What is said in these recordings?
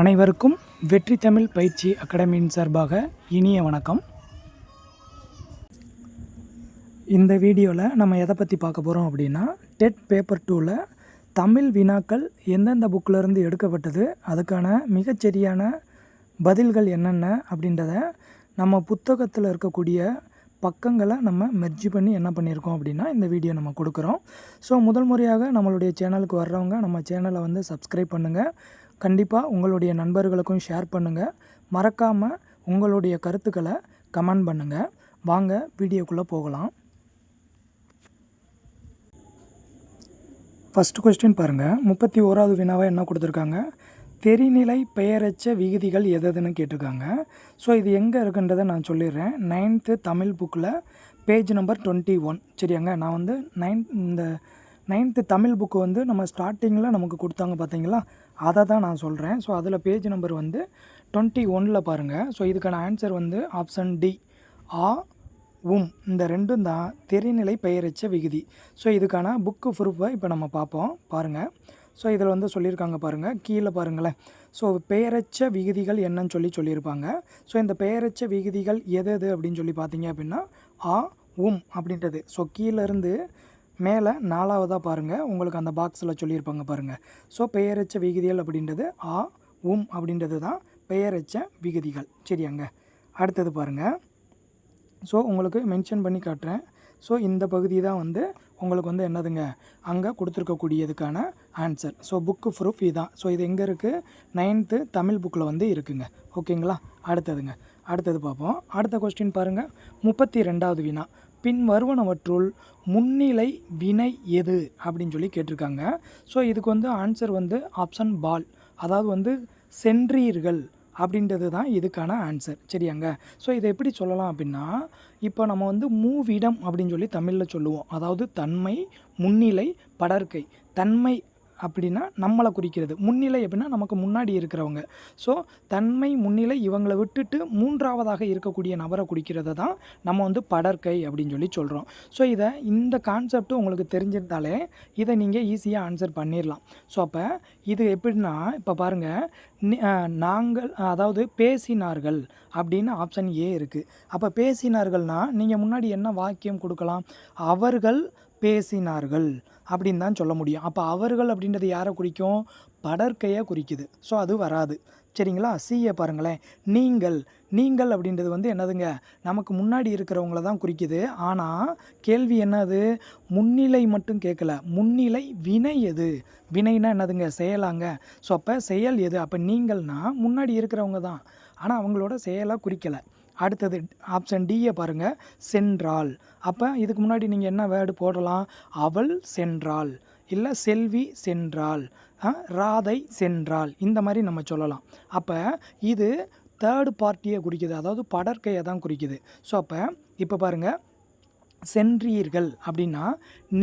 அனைவருக்கும் வெற்றி தமிழ் பயிற்சி அகாடமியின் சார்பாக இனிய வணக்கம். இந்த வீடியோவில் நம்ம எதை பற்றி பார்க்க போகிறோம் அப்படின்னா, டெட் பேப்பர் 2ல் தமிழ் வினாக்கள் எந்தெந்த புக்கிலேருந்து எடுக்கப்பட்டது, அதுக்கான மிகச்சரியான பதில்கள் என்னென்ன அப்படின்றத நம்ம புத்தகத்தில் இருக்கக்கூடிய பக்கங்களை நம்ம மெர்ஜ் பண்ணி என்ன பண்ணியிருக்கோம் அப்படின்னா இந்த வீடியோ நம்ம கொடுக்குறோம். ஸோ முதல் முறையாக நம்மளுடைய சேனலுக்கு வர்றவங்க நம்ம சேனலை வந்து சப்ஸ்கிரைப் பண்ணுங்கள். கண்டிப்பாக உங்களுடைய நண்பர்களுக்கும் ஷேர் பண்ணுங்கள். மறக்காமல் உங்களுடைய கருத்துக்களை கமெண்ட் பண்ணுங்கள். வாங்க வீடியோக்குள்ளே போகலாம். ஃபஸ்ட்டு கொஸ்டின் பாருங்கள். 31வது வினாவை என்ன கொடுத்துருக்காங்க, தெரிநிலை பெயரச்ச விகுதிகள் எதுன்னு கேட்டிருக்காங்க. ஸோ இது எங்கே இருக்குன்றதை நான் சொல்லிடுறேன். 9th தமிழ் புக்கில் பேஜ் நம்பர் 21. சரியாங்க. நான் வந்து இந்த 9th தமிழ் புக்கு வந்து நம்ம ஸ்டார்டிங்கில் நமக்கு கொடுத்தாங்க பார்த்தீங்களா, அதை தான் நான் சொல்கிறேன். ஸோ அதில் பேஜ் நம்பர் வந்து 21ல் பாருங்கள். ஸோ இதுக்கான ஆன்சர் வந்து ஆப்ஷன் டி, ஆ உம். இந்த ரெண்டும் தான் தெரிநிலை பெயரச்ச விகுதி. ஸோ இதுக்கான புக்கு ப்ரூஃபை இப்போ நம்ம பார்ப்போம் பாருங்கள். ஸோ இதில் வந்து சொல்லியிருக்காங்க பாருங்கள், கீழே பாருங்களேன். ஸோ பெயரச்ச விகுதிகள் என்னன்னு சொல்லியிருப்பாங்க. ஸோ இந்த பெயரச்ச விகுதிகள் எது அப்படின்னு சொல்லி பார்த்தீங்க அப்படின்னா ஆ உம் அப்படின்றது. ஸோ கீழேருந்து மேலே 4வதாக பாருங்கள், உங்களுக்கு அந்த பாக்ஸில் சொல்லியிருப்பாங்க பாருங்கள். ஸோ பெயரச்ச விகுதிகள் அப்படின்றது ஆ உம் அப்படின்றது தான் பெயரச்ச விகுதிகள். சரியாங்க. அடுத்தது பாருங்கள். ஸோ உங்களுக்கு மென்ஷன் பண்ணி காட்டுறேன். ஸோ இந்த பகுதி தான் வந்து உங்களுக்கு வந்து என்னதுங்க, அங்கே கொடுத்துருக்கக்கூடியதுக்கான ஆன்சர். ஸோ புக்கு ப்ரூஃப் இதுதான். ஸோ இது எங்கே இருக்குது, 9th தமிழ் புக்கில் வந்து இருக்குங்க. ஓகேங்களா. அடுத்தது பார்ப்போம். அடுத்த கொஸ்டின் பாருங்கள். 32வது வினா, பின் வருவனவற்றுள் முன்னிலை வினை எது அப்படின்னு சொல்லி கேட்டிருக்காங்க. ஸோ இதுக்கு வந்து ஆன்சர் வந்து ஆப்ஷன் பால், அதாவது வந்து சென்றீர்கள் அப்படின்றது தான் இதுக்கான ஆன்சர். சரியாங்க. ஸோ இதை எப்படி சொல்லலாம் அப்படின்னா, இப்போ நம்ம வந்து மூவிடம் அப்படின்னு சொல்லி தமிழில் சொல்லுவோம். அதாவது தன்மை, முன்னிலை, படர்க்கை. தன்மை அப்படின்னா நம்மளை குறிக்கிறது, முன்னிலை அப்படின்னா நமக்கு முன்னாடி இருக்கிறவங்க. ஸோ தன்மை, முன்னிலை இவங்களை விட்டுட்டு 3வதாக இருக்கக்கூடிய நபரை குறிக்கிறத தான் நம்ம வந்து படர்க்கை அப்படின்னு சொல்லி சொல்கிறோம். ஸோ இந்த கான்செப்ட் உங்களுக்கு தெரிஞ்சிருந்தாலே இதை நீங்கள் ஈஸியாக ஆன்சர் பண்ணிடலாம். ஸோ அப்போ இது எப்படின்னா, இப்போ பாருங்கள், நாங்கள் அதாவது பேசினார்கள் அப்படின்னு ஆப்ஷன் ஏ இருக்குது. அப்போ பேசினார்கள்னால் நீங்கள் முன்னாடி என்ன வாக்கியம் கொடுக்கலாம், அவர்கள் பேசினார்கள் அப்படின்னு தான் சொல்ல முடியும். அப்போ அவர்கள் அப்படின்றது யாரை குறிக்கும், படர்க்கையை குறிக்குது. ஸோ அது வராது. சரிங்களா. சிஏ பாருங்களேன், நீங்கள் அப்படின்றது வந்து என்னதுங்க, நமக்கு முன்னாடி இருக்கிறவங்கள தான் குறிக்குது. ஆனால் கேள்வி என்னது, முன்னிலை மட்டும் கேட்கல, முன்னிலை வினை எது, வினைனா என்னதுங்க, செயலாங்க. ஸோ அப்போ செயல் எது, அப்போ நீங்கள்னா முன்னாடி இருக்கிறவங்க தான், ஆனால் அவங்களோட செயலாக குறிக்கலை. அடுத்தது ஆப்ஷன் டியை பாருங்கள், சென்றாள். அப்போ இதுக்கு முன்னாடி நீங்கள் என்ன வேர்டு போடலாம், அவள் சென்றாள், இல்லை செல்வி சென்றாள், ராதை சென்றாள், இந்த மாதிரி நம்ம சொல்லலாம். அப்போ இது தேர்டு பார்ட்டியை குறிக்குது, அதாவது படர்க்கையை தான் குறிக்குது. ஸோ அப்போ இப்போ பாருங்கள், சென்றீர்கள் அப்படின்னா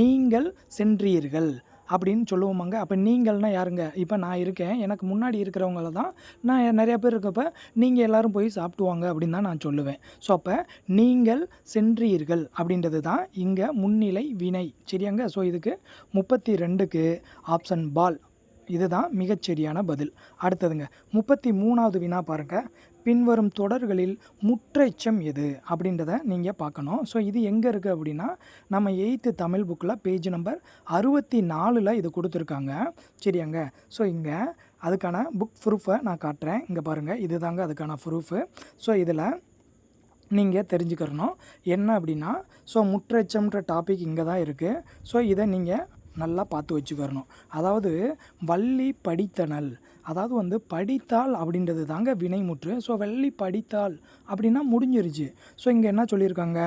நீங்கள் சென்றீர்கள் அப்படின்னு சொல்லுவோமாங்க. அப்போ நீங்கள்னால் யாருங்க, இப்போ நான் இருக்கேன், எனக்கு முன்னாடி இருக்கிறவங்கள தான் நான் நிறையா பேர் இருக்கப்போ நீங்கள் எல்லோரும் போய் சாப்பிடுவாங்க அப்படின்னு தான் நான் சொல்லுவேன். ஸோ அப்போ நீங்கள் சென்றீர்கள் அப்படின்றது தான் இங்கே முன்னிலை வினை. சரியாங்க. ஸோ இதுக்கு 32க்கு ஆப்ஷன் பால் இதுதான் மிகச்சரியான பதில். அடுத்ததுங்க 33வது வினா பாருங்கள். பின்வரும் தொடர்களில் முற்றெச்சம் எது அப்படின்றத நீங்கள் பார்க்கணும். ஸோ இது எங்கே இருக்குது அப்படின்னா, நம்ம 8th தமிழ் புக்கில் பேஜ் நம்பர் 64ல் இது கொடுத்துருக்காங்க. சரியாங்க. ஸோ இங்கே அதுக்கான புக் ப்ரூஃபை நான் காட்டுறேன். இங்கே பாருங்கள், இது தாங்க அதுக்கான ப்ரூஃபு. ஸோ இதில் நீங்கள் தெரிஞ்சுக்கிறணும் என்ன அப்படின்னா, ஸோ முற்றெச்சம்ன்ற டாபிக் இங்கே தான் இருக்குது. ஸோ இதை நீங்கள் நல்லா பார்த்து வச்சுக்கிறணும். அதாவது வள்ளி படித்தனள், அதாவது வந்து படித்தாள் அப்படின்றது தாங்க வினைமுற்று. ஸோ வள்ளி படித்தாள் அப்படின்னா முடிஞ்சிருச்சு. ஸோ இங்கே என்ன சொல்லியிருக்காங்க,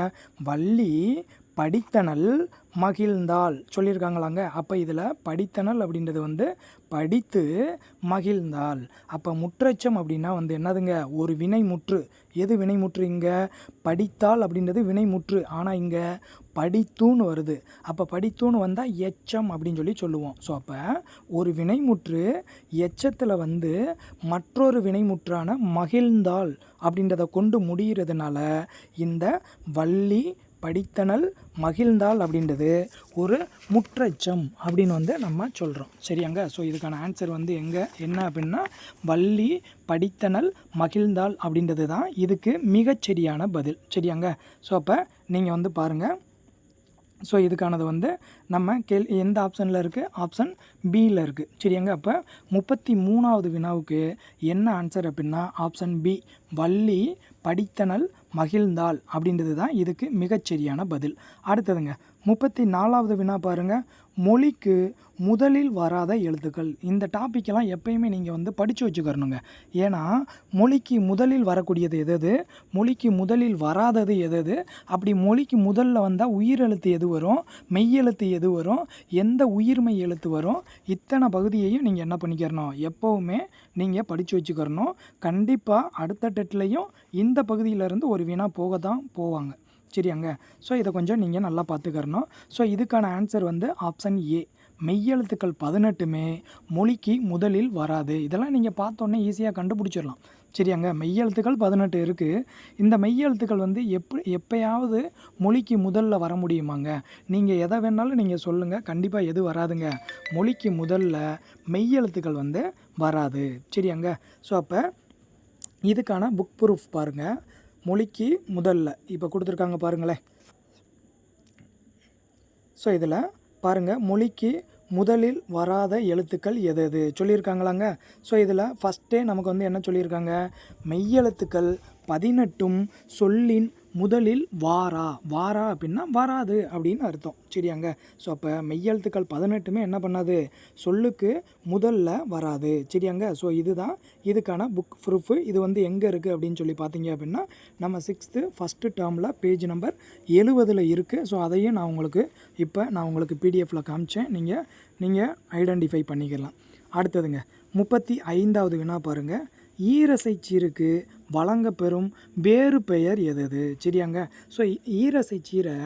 வள்ளி படித்தனள் மகிழ்ந்தாள் சொல்லியிருக்காங்களாங்க. அப்போ இதில் படித்தனள் அப்படின்றது வந்து படித்து மகிழ்ந்தாள். அப்போ முற்றெச்சம் அப்படின்னா வந்து என்னதுங்க, ஒரு வினைமுற்று. எது வினைமுற்று, இங்கே படித்தாள் அப்படின்றது வினைமுற்று, ஆனால் இங்கே படித்தூன்னு வருது. அப்போ படித்தூன்னு வந்தால் எச்சம் அப்படின்னு சொல்லி சொல்லுவோம். ஸோ அப்போ ஒரு வினைமுற்று எச்சத்தில் வந்து மற்றொரு வினைமுற்றான மகிழ்ந்தாள் அப்படின்றத கொண்டு முடிகிறதுனால இந்த வள்ளி படித்தனள் மகிழ்ந்தாள் அப்படின்றது ஒரு முற்றச்சம் அப்படின்னு வந்து நம்ம சொல்கிறோம். சரியாங்க. ஸோ இதுக்கான ஆன்சர் வந்து என்ன அப்படின்னா வள்ளி படித்தனள் மகிழ்ந்தாள் அப்படின்றது தான் இதுக்கு மிகச்சரியான பதில். சரியாங்க. ஸோ அப்போ நீங்கள் வந்து பாருங்கள். ஸோ இதுக்கானது வந்து நம்ம எந்த ஆப்ஷனில் இருக்குது? ஆப்ஷன் பியில் இருக்குது. சரியாங்க. அப்போ 33வது வினாவுக்கு என்ன ஆன்சர் அப்படின்னா ஆப்ஷன் பி வள்ளி படித்தனள் மகிழ்ந்தாள் அப்படின்றது தான் இதுக்கு மிகச்சரியான பதில். அடுத்ததுங்க 34வது வினா பாருங்கள். மொழிக்கு முதலில் வராத எழுத்துக்கள். இந்த டாப்பிக்கெல்லாம் எப்பயுமே நீங்கள் வந்து படித்து வச்சுக்கிறணுங்க. ஏன்னா மொழிக்கு முதலில் வரக்கூடியது எது, மொழிக்கு முதலில் வராதது எது, அப்படி மொழிக்கு முதல்ல வந்தால் உயிரெழுத்து எது வரும், மெய்யெழுத்து எது வரும், எந்த உயிர்மெய் எழுத்து வரும், இத்தனை பகுதியையும் நீங்கள் என்ன பண்ணிக்கிறணும், எப்போவுமே நீங்கள் படித்து வச்சுக்கிறணும். கண்டிப்பாக அடுத்த டெட்லையும் இந்த பகுதியிலேருந்து ஒரு வினா போக தான் போவாங்க. சரியாங்க. ஸோ இதை கொஞ்சம் நீங்கள் நல்லா பார்த்துக்கிறணும். ஸோ இதுக்கான ஆன்சர் வந்து ஆப்ஷன் ஏ மெய்யெழுத்துக்கள் 18மே மொழிக்கு முதலில் வராது. இதெல்லாம் நீங்கள் பார்த்தோன்னே ஈஸியாக கண்டுபிடிச்சிடலாம். சரியாங்க. மெய்யெழுத்துக்கள் 18 இருக்குது. இந்த மெய்யெழுத்துக்கள் வந்து எப்பயாவது மொழிக்கு முதல்ல வர முடியுமாங்க? நீங்கள் எதை வேணாலும் நீங்கள் சொல்லுங்கள், கண்டிப்பாக எது வராதுங்க, மொழிக்கு முதல்ல மெய்யெழுத்துக்கள் வந்து வராது. சரியாங்க. ஸோ அப்போ இதுக்கான புக் ப்ரூஃப் பாருங்கள். மொழிக்கு முதல்ல இப்போ கொடுத்துருக்காங்க பாருங்களேன். ஸோ இதில் பாருங்கள், மொழிக்கு முதலில் வராத எழுத்துக்கள் எது சொல்லியிருக்காங்களாங்க. ஸோ இதில் ஃபஸ்ட்டே நமக்கு வந்து என்ன சொல்லியிருக்காங்க, மெய்யெழுத்துக்கள் 18ம் சொல்லின் முதலில் வாரா அப்படின்னா வராது அப்படின்னு அர்த்தம். சரியாங்க. ஸோ அப்போ மெய்யெழுத்துக்கள் 18மே என்ன பண்ணாது, சொல்லுக்கு முதல்ல வராது. சரியாங்க. ஸோ இதுதான் இதுக்கான புக் ப்ரூஃபு. இது வந்து எங்கே இருக்குது அப்படின்னு சொல்லி பார்த்தீங்க அப்படின்னா நம்ம 6th ஃபஸ்ட்டு டேர்மில் பேஜ் நம்பர் 70 இருக்குது. ஸோ அதையும் நான் உங்களுக்கு பிடிஎஃப்பில் காமிச்சேன். நீங்கள் ஐடென்டிஃபை பண்ணிக்கலாம். அடுத்ததுங்க 35வது வினா பாருங்கள். ஈரசைச்சீருக்கு வழங்கப்பெறும் வேறு பெயர் எது? சரியாங்க. ஸோ ஈரசைச்சீரை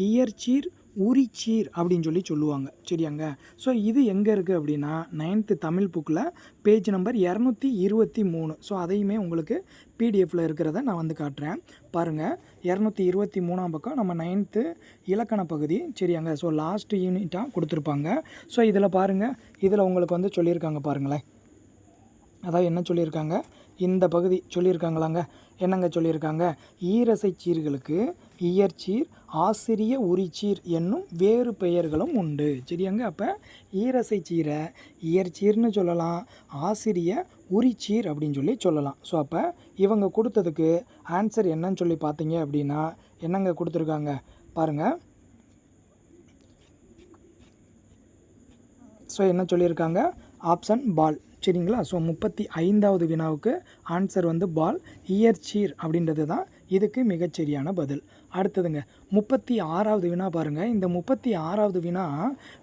இயற்சீர் உரிச்சீர் அப்படின்னு சொல்லுவாங்க. சரியாங்க. ஸோ இது எங்கே இருக்குது அப்படின்னா 9th தமிழ் புக்கில் பேஜ் நம்பர் 223. ஸோ அதையுமே உங்களுக்கு பிடிஎஃப்பில் இருக்கிறத நான் வந்து காட்டுறேன் பாருங்கள். 223ஆம் பக்கம் நம்ம 9th இலக்கண பகுதி. சரியாங்க. ஸோ லாஸ்ட் யூனிட்டாக கொடுத்துருப்பாங்க. ஸோ இதில் பாருங்கள், இதில் உங்களுக்கு வந்து சொல்லியிருக்காங்க பாருங்களேன். அதாவது என்ன சொல்லியிருக்காங்க, இந்த பகுதி சொல்லியிருக்காங்களாங்க. என்னங்க சொல்லியிருக்காங்க, ஈரசைச்சீர்களுக்கு இயற்சீர் ஆசிரிய உரிச்சீர் என்னும் வேறு பெயர்களும் உண்டு. சரியாங்க. அப்போ ஈரசைச்சீரை இயற்சீர்னு சொல்லலாம், ஆசிரிய உரிச்சீர் அப்படின்னு சொல்லலாம். ஸோ அப்போ இவங்க கொடுத்ததுக்கு ஆன்சர் என்னன்னு சொல்லி பார்த்தீங்க அப்படின்னா என்னங்க கொடுத்துருக்காங்க பாருங்கள். ஸோ என்ன சொல்லியிருக்காங்க, ஆப்ஷன் பால். சரிங்களா. ஸோ 35வது வினாவுக்கு ஆன்சர் வந்து பால், இயற்சீர் அப்படின்றது தான் இதுக்கு மிகச்சரியான பதில். அடுத்ததுங்க 36வது வினா பாருங்கள். இந்த 36வது வினா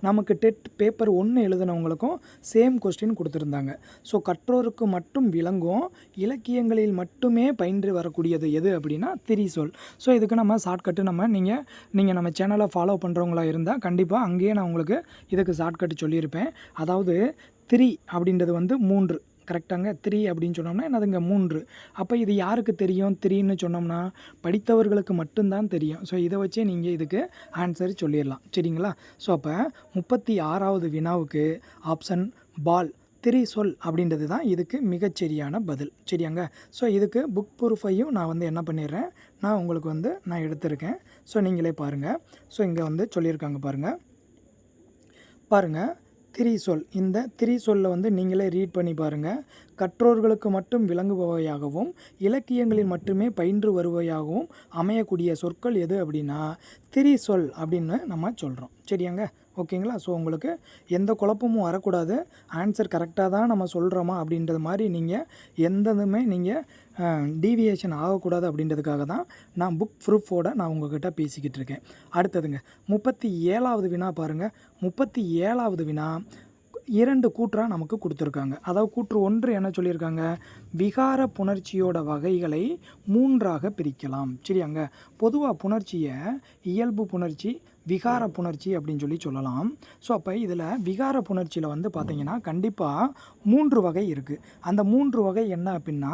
நமக்கு டெட் பேப்பர் 1 எழுதினவங்களுக்கும் சேம் கொஸ்டின் கொடுத்துருந்தாங்க. ஸோ கற்றோருக்கு மட்டும் விளங்கும் இலக்கியங்களில் மட்டுமே பயின்று வரக்கூடியது எது அப்படின்னா திரிசொல். ஸோ இதுக்கு நம்ம ஷார்ட்கட்டு நீங்கள் நம்ம சேனலை ஃபாலோ பண்ணுறவங்களா இருந்தால் கண்டிப்பாக அங்கேயே நான் உங்களுக்கு இதுக்கு ஷார்ட்கட்டு சொல்லியிருப்பேன். அதாவது 3 அப்படின்றது வந்து 3 கரெக்டாங்க. 3 அப்படின்னு சொன்னோம்னா என்னதுங்க 3. அப்போ இது யாருக்கு தெரியும், 3ன்னு சொன்னோம்னா படித்தவர்களுக்கு மட்டும்தான் தெரியும். ஸோ இதை வச்சே நீங்கள் இதுக்கு ஆன்சர் சொல்லிடலாம். சரிங்களா. ஸோ அப்போ 36வது வினாவுக்கு ஆப்ஷன் பால் திரிசொல் அப்படின்றது தான் இதுக்கு மிகச்சரியான பதில். சரியாங்க. ஸோ இதுக்கு புக் ப்ரூஃபையும் நான் வந்து என்ன பண்ணிடுறேன், நான் உங்களுக்கு வந்து நான் எடுத்திருக்கேன். ஸோ நீங்களே பாருங்கள். ஸோ இங்கே வந்து சொல்லியிருக்காங்க பாருங்கள் திரிசொல். இந்த திரிசொல்லை வந்து நீங்களே ரீட் பண்ணி பாருங்கள். கற்றோர்களுக்கு மட்டும் விளங்குபவையாகவும் இலக்கியங்களில் மட்டுமே பயின்று வருவையாகவும் அமையக்கூடிய சொற்கள் எது அப்படின்னா திரிசொல் அப்படின்னு நம்ம சொல்கிறோம். சரியாங்க. ஓகேங்களா. ஸோ உங்களுக்கு எந்த குழப்பமும் வரக்கூடாது, ஆன்சர் கரெக்டாக தான் நம்ம சொல்கிறோமா அப்படின்றது மாதிரி நீங்கள் எந்ததுமே நீங்கள் டீவியேஷன் ஆகக்கூடாது அப்படின்றதுக்காக தான் நான் புக் ப்ரூஃபோடு நான் உங்கள்கிட்ட பேசிக்கிட்டு இருக்கேன். அடுத்ததுங்க 37வது வினா பாருங்கள். 37வது வினா 2 கூற்றாக நமக்கு கொடுத்துருக்காங்க. அதாவது கூற்று 1 என்ன சொல்லியிருக்காங்க, விகார புணர்ச்சியோட வகைகளை 3ஆக பிரிக்கலாம். சரியாங்க. பொதுவாக புணர்ச்சியை இயல்பு புணர்ச்சி, விகார புணர்ச்சி அப்படின்னு சொல்லலாம். ஸோ அப்போ இதில் விகார புணர்ச்சியில் வந்து பார்த்திங்கன்னா கண்டிப்பாக 3 வகை இருக்குது. அந்த 3 வகை என்ன அப்படின்னா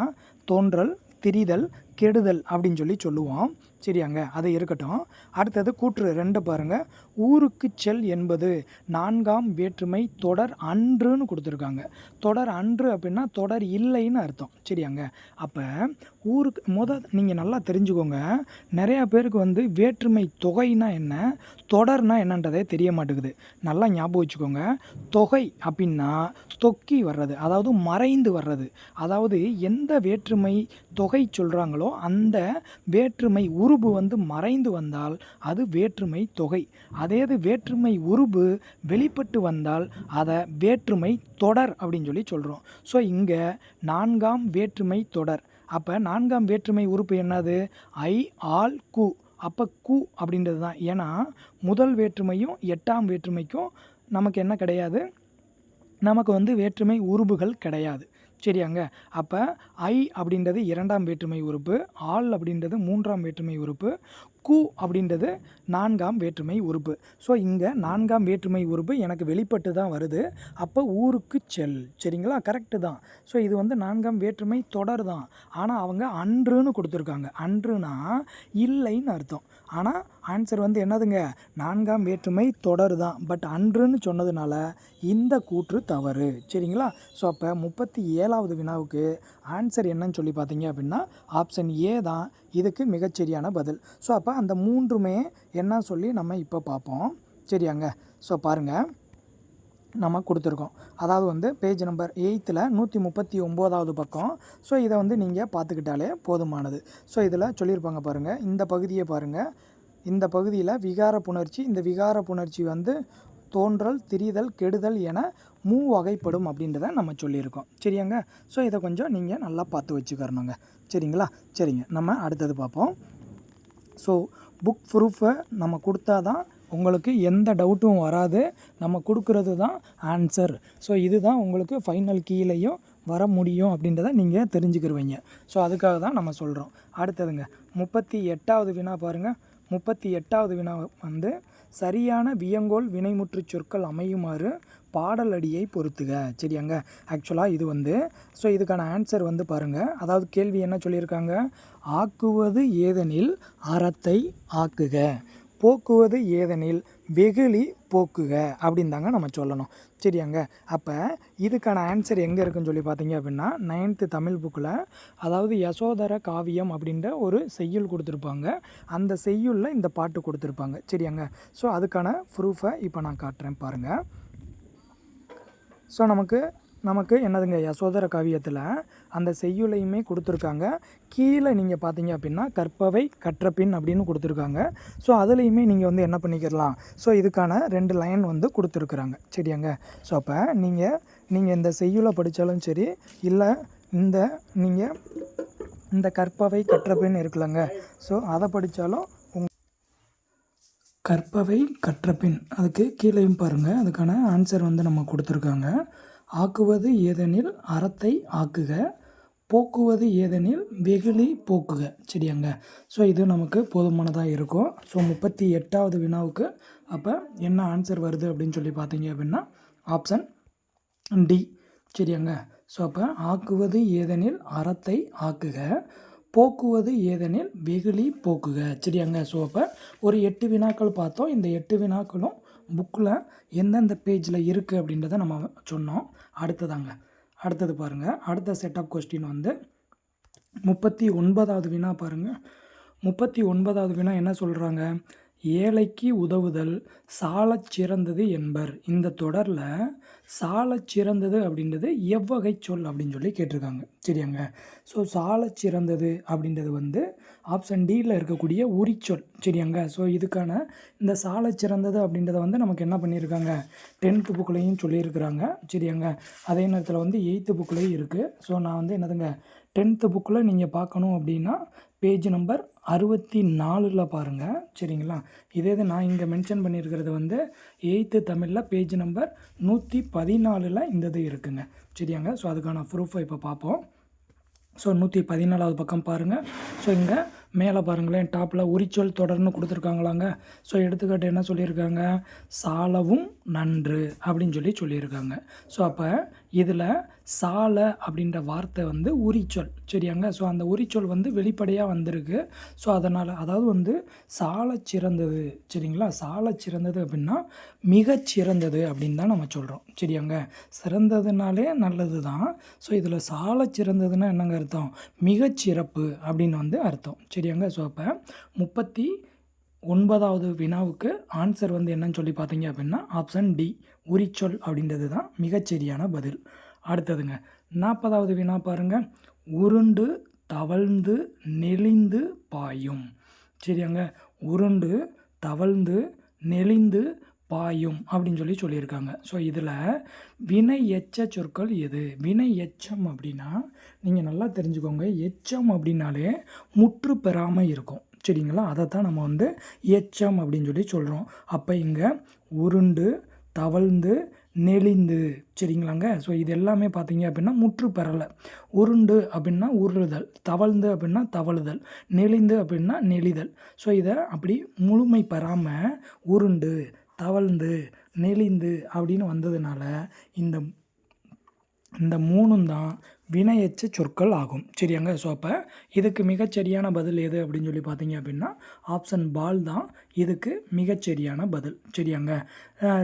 தோன்றல், திரிதல், கெடுதல் அப்படின்னு சொல்லுவோம். சரியாங்க, அது இருக்கட்டும். அடுத்தது கூற்று 2 பாருங்கள். ஊருக்கு செல் என்பது 4ஆம் வேற்றுமை தொடர் அன்றுன்னு கொடுத்துருக்காங்க. தொடர் அன்று அப்படின்னா தொடர் இல்லைன்னு அர்த்தம். சரியாங்க, அப்போ ஊருக்கு நீங்கள் நல்லா தெரிஞ்சுக்கோங்க. நிறையா பேருக்கு வந்து வேற்றுமை தொகைனா என்ன, தொடர்னா என்னன்றதே தெரிய மாட்டேங்குது. நல்லா ஞாபகம் வச்சுக்கோங்க. தொகை அப்படின்னா தொக்கி வர்றது, அதாவது மறைந்து வர்றது. அதாவது எந்த வேற்றுமை தொகை சொல்கிறாங்களோ அந்த வேற்றுமை உருபு வந்து மறைந்து வந்தால் அது வேற்றுமை தொகை. அதேது வேற்றுமை உருபு வெளிப்பட்டு வந்தால் அதை வேற்றுமை தொடர் அப்படின்னு சொல்கிறோம். ஸோ இங்கே 4ஆம் வேற்றுமை தொடர். அப்போ 4ஆம் வேற்றுமை உறுப்பு என்னது? ஐ, ஆல், கு. அப்போ கு அப்படின்றது தான். ஏன்னா முதல் வேற்றுமையும் 8ஆம் வேற்றுமைக்கும் நமக்கு என்ன கிடையாது, நமக்கு வந்து வேற்றுமை உருபுகள் கிடையாது. சரியாங்க, அப்போ ஐ அப்படின்றது 2ஆம் வேற்றுமை உறுப்பு, ஆல் அப்படின்றது 3ஆம் வேற்றுமை உறுப்பு, கு அப்படின்றது 4ஆம் வேற்றுமை உறுப்பு. ஸோ இங்கே 4ஆம் வேற்றுமை உறுப்பு எனக்கு வெளிப்பட்டு தான் வருது. அப்போ ஊருக்கு செல். சரிங்களா, கரெக்டு தான். ஸோ இது வந்து 4ஆம் வேற்றுமை தொடர் தான். ஆனால் அவங்க அன்றுன்னு கொடுத்துருக்காங்க. அன்றுனா இல்லைன்னு அர்த்தம். ஆனால் ஆன்சர் வந்து என்னதுங்க, 4ஆம் வேற்றுமை தொடர் தான். பட் அன்றுன்னு சொன்னதுனால இந்த கூற்று தவறு. சரிங்களா, ஸோ அப்போ 37வது வினாவுக்கு ஆன்சர் என்னன்னு பார்த்தீங்க அப்படின்னா ஆப்ஷன் ஏ தான் இதுக்கு மிகச்சரியான பதில். ஸோ அப்போ அந்த மூன்றுமே என்ன நம்ம இப்போ பார்ப்போம். சரியாங்க, ஸோ பாருங்கள், நம்ம கொடுத்துருக்கோம். அதாவது வந்து பேஜ் நம்பர் 8ல் 139வது பக்கம். ஸோ இதை வந்து நீங்கள் பார்த்துக்கிட்டாலே போதுமானது. ஸோ இதில் சொல்லியிருப்பாங்க பாருங்கள், இந்த பகுதியை பாருங்கள். இந்த பகுதியில் விகார புணர்ச்சி, இந்த விகார புணர்ச்சி வந்து தோன்றல், திரிதல், கெடுதல் என வகைப்படும் அப்படின்றத நம்ம சொல்லியிருக்கோம். சரியாங்க, ஸோ இதை கொஞ்சம் நீங்கள் நல்லா பார்த்து வச்சுக்கிறணுங்க. சரிங்களா, சரிங்க, நம்ம அடுத்தது பார்ப்போம். ஸோ புக் ப்ரூஃபை நம்ம கொடுத்தா தான் உங்களுக்கு எந்த டவுட்டும் வராது. நம்ம கொடுக்குறது தான் ஆன்சர். ஸோ இதுதான் உங்களுக்கு ஃபைனல் கீழேயும் வர முடியும் அப்படின்றத நீங்கள் தெரிஞ்சுக்கிருவீங்க. ஸோ அதுக்காக தான் நம்ம சொல்கிறோம். அடுத்ததுங்க 38வது வினா பாருங்கள். 38வது வினா வந்து சரியான வியங்கோல் வினைமுற்று சொற்கள் அமையுமாறு பாடல் அடியை பொறுத்துக. சரியாங்க, ஆக்சுவலாக இது வந்து ஸோ இதுக்கான ஆன்சர் வந்து பாருங்கள். அதாவது கேள்வி என்ன சொல்லியிருக்காங்க, ஆக்குவது ஏதெனில் அறத்தை ஆக்குக, போக்குவது ஏதெனில் வெகுளி போக்குக அப்படின்னு தாங்க நம்ம சொல்லணும். சரியாங்க, அப்போ இதுக்கான ஆன்சர் எங்கே இருக்குன்னு பார்த்தீங்க அப்படின்னா 9th தமிழ் புக்கில், அதாவது யசோதர காவியம் அப்படின்ற ஒரு செய்யுள் கொடுத்துருப்பாங்க. அந்த செய்யுளில் இந்த பாட்டு கொடுத்துருப்பாங்க. சரியாங்க, ஸோ அதுக்கான ப்ரூஃபை இப்போ நான் காட்டுறேன் பாருங்கள். ஸோ நமக்கு என்னதுங்க, யசோதர காவியத்தில் அந்த செய்யுளையுமே கொடுத்துருக்காங்க. கீழே நீங்கள் பார்த்தீங்க அப்படின்னா கற்பவை கற்றபின் அப்படின்னு கொடுத்துருக்காங்க. ஸோ அதுலேயுமே நீங்கள் வந்து என்ன பண்ணிக்கிடலாம், ஸோ இதுக்கான 2 லைன் வந்து கொடுத்துருக்குறாங்க. சரியாங்க, ஸோ அப்போ நீங்கள் இந்த செய்யுளை படித்தாலும் சரி, இல்லை நீங்கள் இந்த கற்பவை கற்றபின் இருக்குல்லங்க, ஸோ அதை படித்தாலும் கற்பவை கற்றபின் அதுக்கு கீழேயும் பாருங்கள், அதுக்கான ஆன்சர் வந்து நம்ம கொடுத்துருக்காங்க. ஆக்குவது ஏதெனில் அறத்தை ஆக்குக, போக்குவது ஏதெனில் வெகுளி போக்குக. சரியாங்க, ஸோ இது நமக்கு போதுமானதாக இருக்கும். ஸோ 38வது வினாவுக்கு அப்போ என்ன ஆன்சர் வருது அப்படின்னு பார்த்தீங்க அப்படின்னா ஆப்ஷன் டி. சரியாங்க, ஸோ அப்போ ஆக்குவது ஏதெனில் அறத்தை ஆக்குக, போக்குவது ஏதெனில் வெகுளி போக்குக. சரியாங்க, ஸோ அப்போ ஒரு 8 வினாக்கள் பார்த்தோம். இந்த 8 வினாக்களும் புக்கில் எந்தெந்த பேஜில் இருக்குது அப்படின்றத நம்ம சொன்னோம். அடுத்தது பாருங்கள். அடுத்த செட் ஆஃப் கொஸ்டின் வந்து 39வது வினா பாருங்கள். 39வது வினா என்ன சொல்கிறாங்க, ஏழைக்கு உதவுதல் சாலச் சிறந்தது என்பர். இந்த தொடரில் சாலச் சிறந்தது அப்படின்றது எவ்வகை சொல் அப்படின்னு கேட்டிருக்காங்க. சரியாங்க, ஸோ சாலச் சிறந்தது அப்படின்றது வந்து ஆப்ஷன் டியில் இருக்கக்கூடிய உரிச்சொல். சரியாங்க, ஸோ இதுக்கான இந்த சாலச் சிறந்தது அப்படின்றத வந்து நமக்கு என்ன பண்ணியிருக்காங்க, 10th புக்லேயும் சொல்லியிருக்கிறாங்க. சரியாங்க, அதே நேரத்தில் வந்து 8th புக்லேயும் இருக்குது. ஸோ நான் வந்து என்னதுங்க 10th புக்கில் நீங்கள் பார்க்கணும் அப்படின்னா பேஜ் நம்பர் 64 பாருங்கள். சரிங்களா, இதே நான் இங்கே மென்ஷன் பண்ணியிருக்கிறது வந்து 8th தமிழில் பேஜ் நம்பர் 114 இந்த இது இருக்குங்க. சரியாங்க, ஸோ அதுக்கான ப்ரூஃபை இப்போ பார்ப்போம். ஸோ 114வது பக்கம் பாருங்கள். ஸோ இங்கே மேலே பாருங்களேன், டாப்பில் உரிச்சொல் தொடர்னு கொடுத்துருக்காங்களாங்க. ஸோ எடுத்துக்காட்டு என்ன சொல்லியிருக்காங்க, சாலவும் நன்று அப்படின்னு சொல்லியிருக்காங்க. ஸோ அப்போ இதில் சால அப்படின்ற வார்த்தை வந்து உரிச்சொல். சரியாங்க. ஸோ அந்த உரிச்சொல் வந்து வெளிப்படையாக வந்திருக்கு. ஸோ அதனால் அதாவது வந்து சாலச் சிறந்தது. சரிங்களா. சாலச் சிறந்தது அப்படின்னா மிகச்சிறந்தது அப்படின்னு தான் நம்ம சொல்கிறோம். சரியாங்க. சிறந்ததுனாலே நல்லது தான். ஸோ இதில் சாலச் சிறந்ததுன்னா என்னங்க அர்த்தம்? மிகச்சிறப்பு அப்படின்னு வந்து அர்த்தம். சரியாங்க. ஸோ அப்போ 39வது வினாவுக்கு ஆன்சர் வந்து என்னன்னு சொல்லி பார்த்தீங்க அப்படின்னா ஆப்ஷன் டி, உரிச்சொல் அப்படின்றது தான் மிகச்சரியான பதில். அடுத்ததுங்க 40வது வினா பாருங்கள். உருண்டு தவழ்ந்து நெளிந்து பாயும். சரியாங்க. உருண்டு தவழ்ந்து நெளிந்து பாயும் அப்படின்னு சொல்லியிருக்காங்க. ஸோ இதில் வினை எச்ச சொற்கள் எது? வினை எச்சம் அப்படின்னா நீங்கள் நல்லா தெரிஞ்சுக்கோங்க. எச்சம் அப்படின்னாலே முற்று பெறாமல் இருக்கும். சரிங்களா. அதை தான் நம்ம வந்து எச்சம் அப்படின்னு சொல்கிறோம். அப்போ இங்கே உருண்டு தவழ்ந்து நெளிந்து. சரிங்களாங்க. ஸோ இது எல்லாமே பார்த்தீங்க அப்படின்னா முற்று பெறலை. உருண்டு அப்படின்னா உருளுதல், தவழ்ந்து அப்படின்னா தவழுதல், நெளிந்து அப்படின்னா நெளிதல். ஸோ இதை அப்படி முழுமை பெறாமல் உருண்டு தவழ்ந்து நெளிந்து அப்படின்னு வந்ததுனால இந்த இந்த மூணும் தான் வினையெச்ச சொற்கள் ஆகும். சரியாங்க. ஸோ அப்போ இதுக்கு மிகச்சரியான பதில் எது அப்படின்னு சொல்லி பார்த்தீங்க அப்படின்னா ஆப்ஷன் பால் தான் இதுக்கு மிகச்சரியான பதில். சரியாங்க.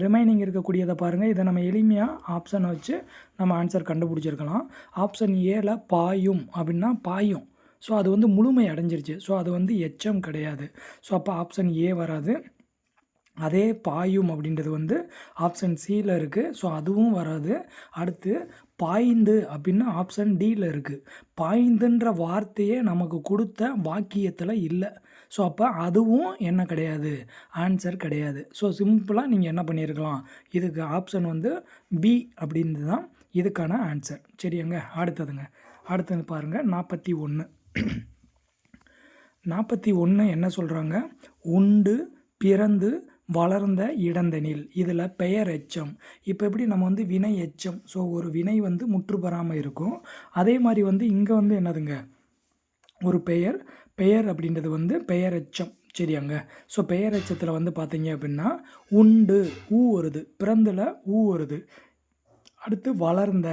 ரிமைனிங் இருக்கக்கூடியதை பாருங்கள். இதை நம்ம எளிமையாக ஆப்ஷனை வச்சு நம்ம ஆன்சர் கண்டுபிடிச்சிருக்கலாம். ஆப்ஷன் ஏல பாயும் அப்படின்னா பாயும். ஸோ அது வந்து முழுமை அடைஞ்சிருச்சு. ஸோ அது வந்து எச்சம் கிடையாது. ஸோ அப்போ ஆப்ஷன் ஏ வராது. அதே பாயும் அப்படின்றது வந்து ஆப்ஷன் சியில் இருக்குது. ஸோ அதுவும் வராது. அடுத்து பாய்ந்து அப்படின்னா ஆப்ஷன் டியில் இருக்குது. பாய்ந்துன்ற வார்த்தையே நமக்கு கொடுத்த வாக்கியத்தில் இல்லை. ஸோ அப்போ அதுவும் என்ன கிடையாது? ஆன்சர் கிடையாது. ஸோ சிம்பிளாக நீங்கள் என்ன பண்ணியிருக்கலாம்? இதுக்கு ஆப்ஷன் வந்து பி அப்படின்றது தான் இதுக்கான ஆன்சர். சரியாங்க. அடுத்தது பாருங்கள். 41 என்ன சொல்கிறாங்க? உண்டு பிறந்து வளர்ந்த இடந்தனில். இதில் பெயர் எச்சம். இப்போ எப்படி நம்ம வந்து வினை எச்சம். ஸோ ஒரு வினை வந்து முற்று பெறாமல் இருக்கும். அதே மாதிரி வந்து இங்கே வந்து என்னதுங்க? ஒரு பெயர் அப்படின்றது வந்து பெயர் எச்சம். சரியாங்க. ஸோ பெயர் எச்சத்தில் வந்து பார்த்தீங்க அப்படின்னா உண்டு ஊ வருது, பிறந்தில் ஊ வருது. அடுத்து வளர்ந்த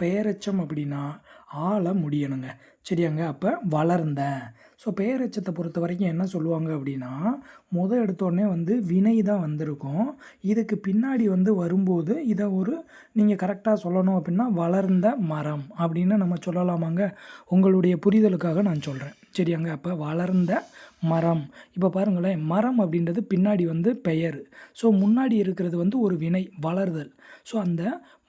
பெயரெச்சம் அப்படின்னா ஆள முடியணுங்க. சரியாங்க. அப்போ வளர்ந்த. ஸோ பெயரெச்சத்தை பொறுத்த வரைக்கும் என்ன சொல்லுவாங்க அப்படின்னா எடுத்தோடனே வந்து வினை தான் வந்திருக்கும். இதுக்கு பின்னாடி வந்து வரும்போது இதை நீங்கள் கரெக்டாக சொல்லணும் அப்படின்னா வளர்ந்த மரம் அப்படின்னு நம்ம சொல்லலாமாங்க? உங்களுடைய புரிதலுக்காக நான் சொல்கிறேன். சரியாங்க. அப்போ வளர்ந்த மரம். இப்போ பாருங்களேன், மரம் அப்படின்றது பின்னாடி வந்து பெயர். ஸோ முன்னாடி இருக்கிறது வந்து ஒரு வினை வளர்தல். ஸோ அந்த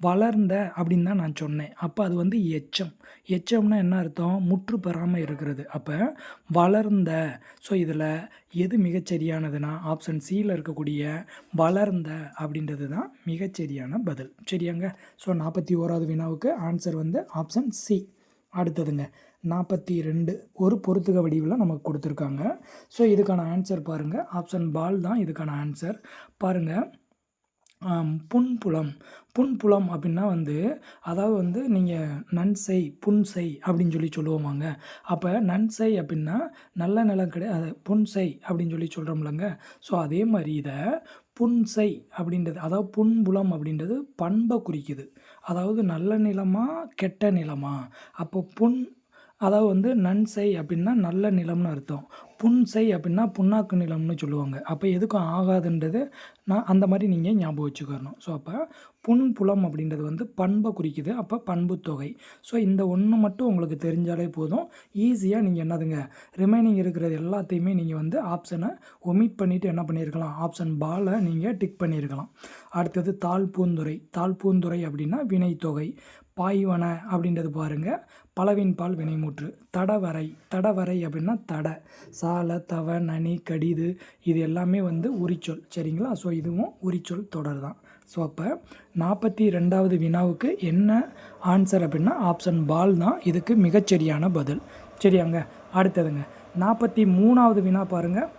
வளர்ந்த அப்படின்னு தான் நான் சொன்னேன். அப்போ அது வந்து எச்சம். எச்சம்னா என்ன அர்த்தம்? முற்று பெறாமல் இருக்கிறது. அப்போ வளர்ந்த. ஸோ இதில் எது மிகச்சரியானதுன்னா ஆப்ஷன் சியில் இருக்கக்கூடிய வளர்ந்த அப்படின்றது தான் மிகச்சரியான பதில். சரியாங்க. ஸோ 41வது வினாவுக்கு ஆன்சர் வந்து ஆப்ஷன் சி. அடுத்ததுங்க 42 ஒரு பொறுத்துக வடிவில் நமக்கு கொடுத்துருக்காங்க. ஸோ இதுக்கான ஆன்சர் பாருங்கள். ஆப்ஷன் பால் தான் இதுக்கான ஆன்சர். பாருங்கள். புன்புலம் அப்படின்னா வந்து அதாவது வந்து நீங்கள் நன்செய் புன்செய் அப்படின்னு சொல்லுவோமாங்க. அப்போ நன்செய் அப்படின்னா நல்ல நிலம் கிடையாது, புன்செய் அப்படின்னு சொல்கிறோம்லங்க. ஸோ அதே மாதிரி இதை புன்செய் அப்படின்றது, அதாவது புன்புலம் அப்படின்றது பண்பை குறிக்குது. அதாவது நல்ல நிலமா கெட்ட நிலமா. அப்போ அதாவது வந்து நன்செய் அப்படின்னா நல்ல நிலம்னு அர்த்தம். புன்செய் அப்படின்னா புண்ணாக்கு நிலம்னு சொல்லுவாங்க. அப்போ எதுக்கும் ஆகாதுன்றது நான் அந்த மாதிரி நீங்கள் ஞாபகம் வச்சுக்கணும். ஸோ அப்போ புன்புலம் அப்படின்றது வந்து பண்பை குறிக்குது. அப்போ பண்புத்தொகை. ஸோ இந்த ஒன்று மட்டும் உங்களுக்கு தெரிஞ்சாலே போதும். ஈஸியாக நீங்கள் என்னதுங்க ரிமைனிங் இருக்கிறது எல்லாத்தையுமே நீங்கள் வந்து ஆப்ஷனை ஒமிட் பண்ணிவிட்டு என்ன பண்ணியிருக்கலாம்? ஆப்ஷன் பாலை நீங்கள் டிக் பண்ணியிருக்கலாம். அடுத்தது தாழ்பூந்துறை அப்படின்னா வினைத்தொகை. பாய்வன அப்படின்றது பாருங்கள் பலவின் பால் வினைமுற்று. தடவரை அப்படின்னா தடை. சால தவ நனி கடிது இது எல்லாமே வந்து உரிச்சொல். சரிங்களா. ஸோ இதுவும் உரிச்சொல் தொடர் தான். ஸோ அப்போ 42வது வினாவுக்கு என்ன ஆன்சர் அப்படின்னா ஆப்ஷன் பால் தான் இதுக்கு மிகச்சரியான பதில். சரியாங்க. அடுத்ததுங்க 43வது வினா பாருங்கள்.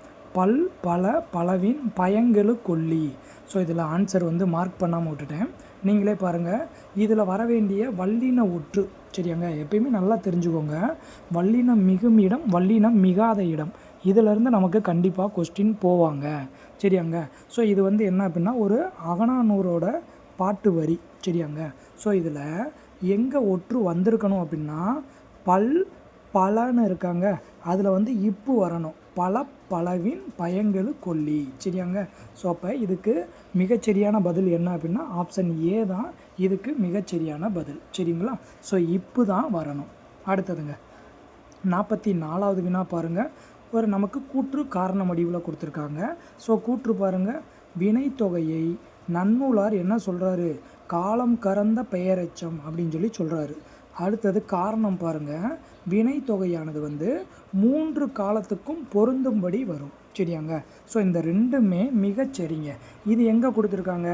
பல பலவின் பயங்கெழு கொல்லி. ஸோ இதில் ஆன்சர் வந்து மார்க் பண்ணாமல் விட்டுட்டேன். நீங்களே பாருங்கள். இதில் வர வேண்டிய வல்லின ஒற்று. சரியாங்க. எப்பயுமே நல்லா தெரிஞ்சுக்கோங்க. வல்லினம் மிகும் இடம், வல்லினம் மிகாத இடம், இதிலேருந்து நமக்கு கண்டிப்பாக கொஸ்டின் போவாங்க. சரியாங்க. ஸோ இது வந்து என்ன அப்படின்னா ஒரு அகநானூரோட பாட்டு வரி. சரியாங்க. ஸோ இதில் எங்கே ஒற்று வந்திருக்கணும் அப்படின்னா பல் பலன்னு இருக்காங்க, அதில் வந்து இப்பு வரணும். பல பலவின் பயங்கெழு கொல்லி. சரியாங்க. ஸோ அப்போ இதுக்கு மிகச்சரியான பதில் என்ன அப்படின்னா ஆப்ஷன் ஏ தான் இதுக்கு மிகச்சரியான பதில். சரிங்களா. ஸோ இப்பு தான் வரணும். அடுத்ததுங்க 44வது வினா பாருங்கள். ஒரு நமக்கு கூற்று காரண வடிவில் கொடுத்துருக்காங்க. ஸோ கூற்று பாருங்கள், வினைத்தொகையை நன்னூலார் என்ன சொல்கிறாரு, காலம் கறந்த பெயரெச்சம் அப்படின்னு சொல்லி சொல்கிறாரு. அடுத்தது காரணம் பாருங்கள், வினைத்தொகையானது வந்து 3 காலத்துக்கும் பொருந்தும்படி வரும். சரியாங்க. ஸோ இந்த ரெண்டுமே மிகச்சரிங்க. இது எங்கே கொடுத்துருக்காங்க,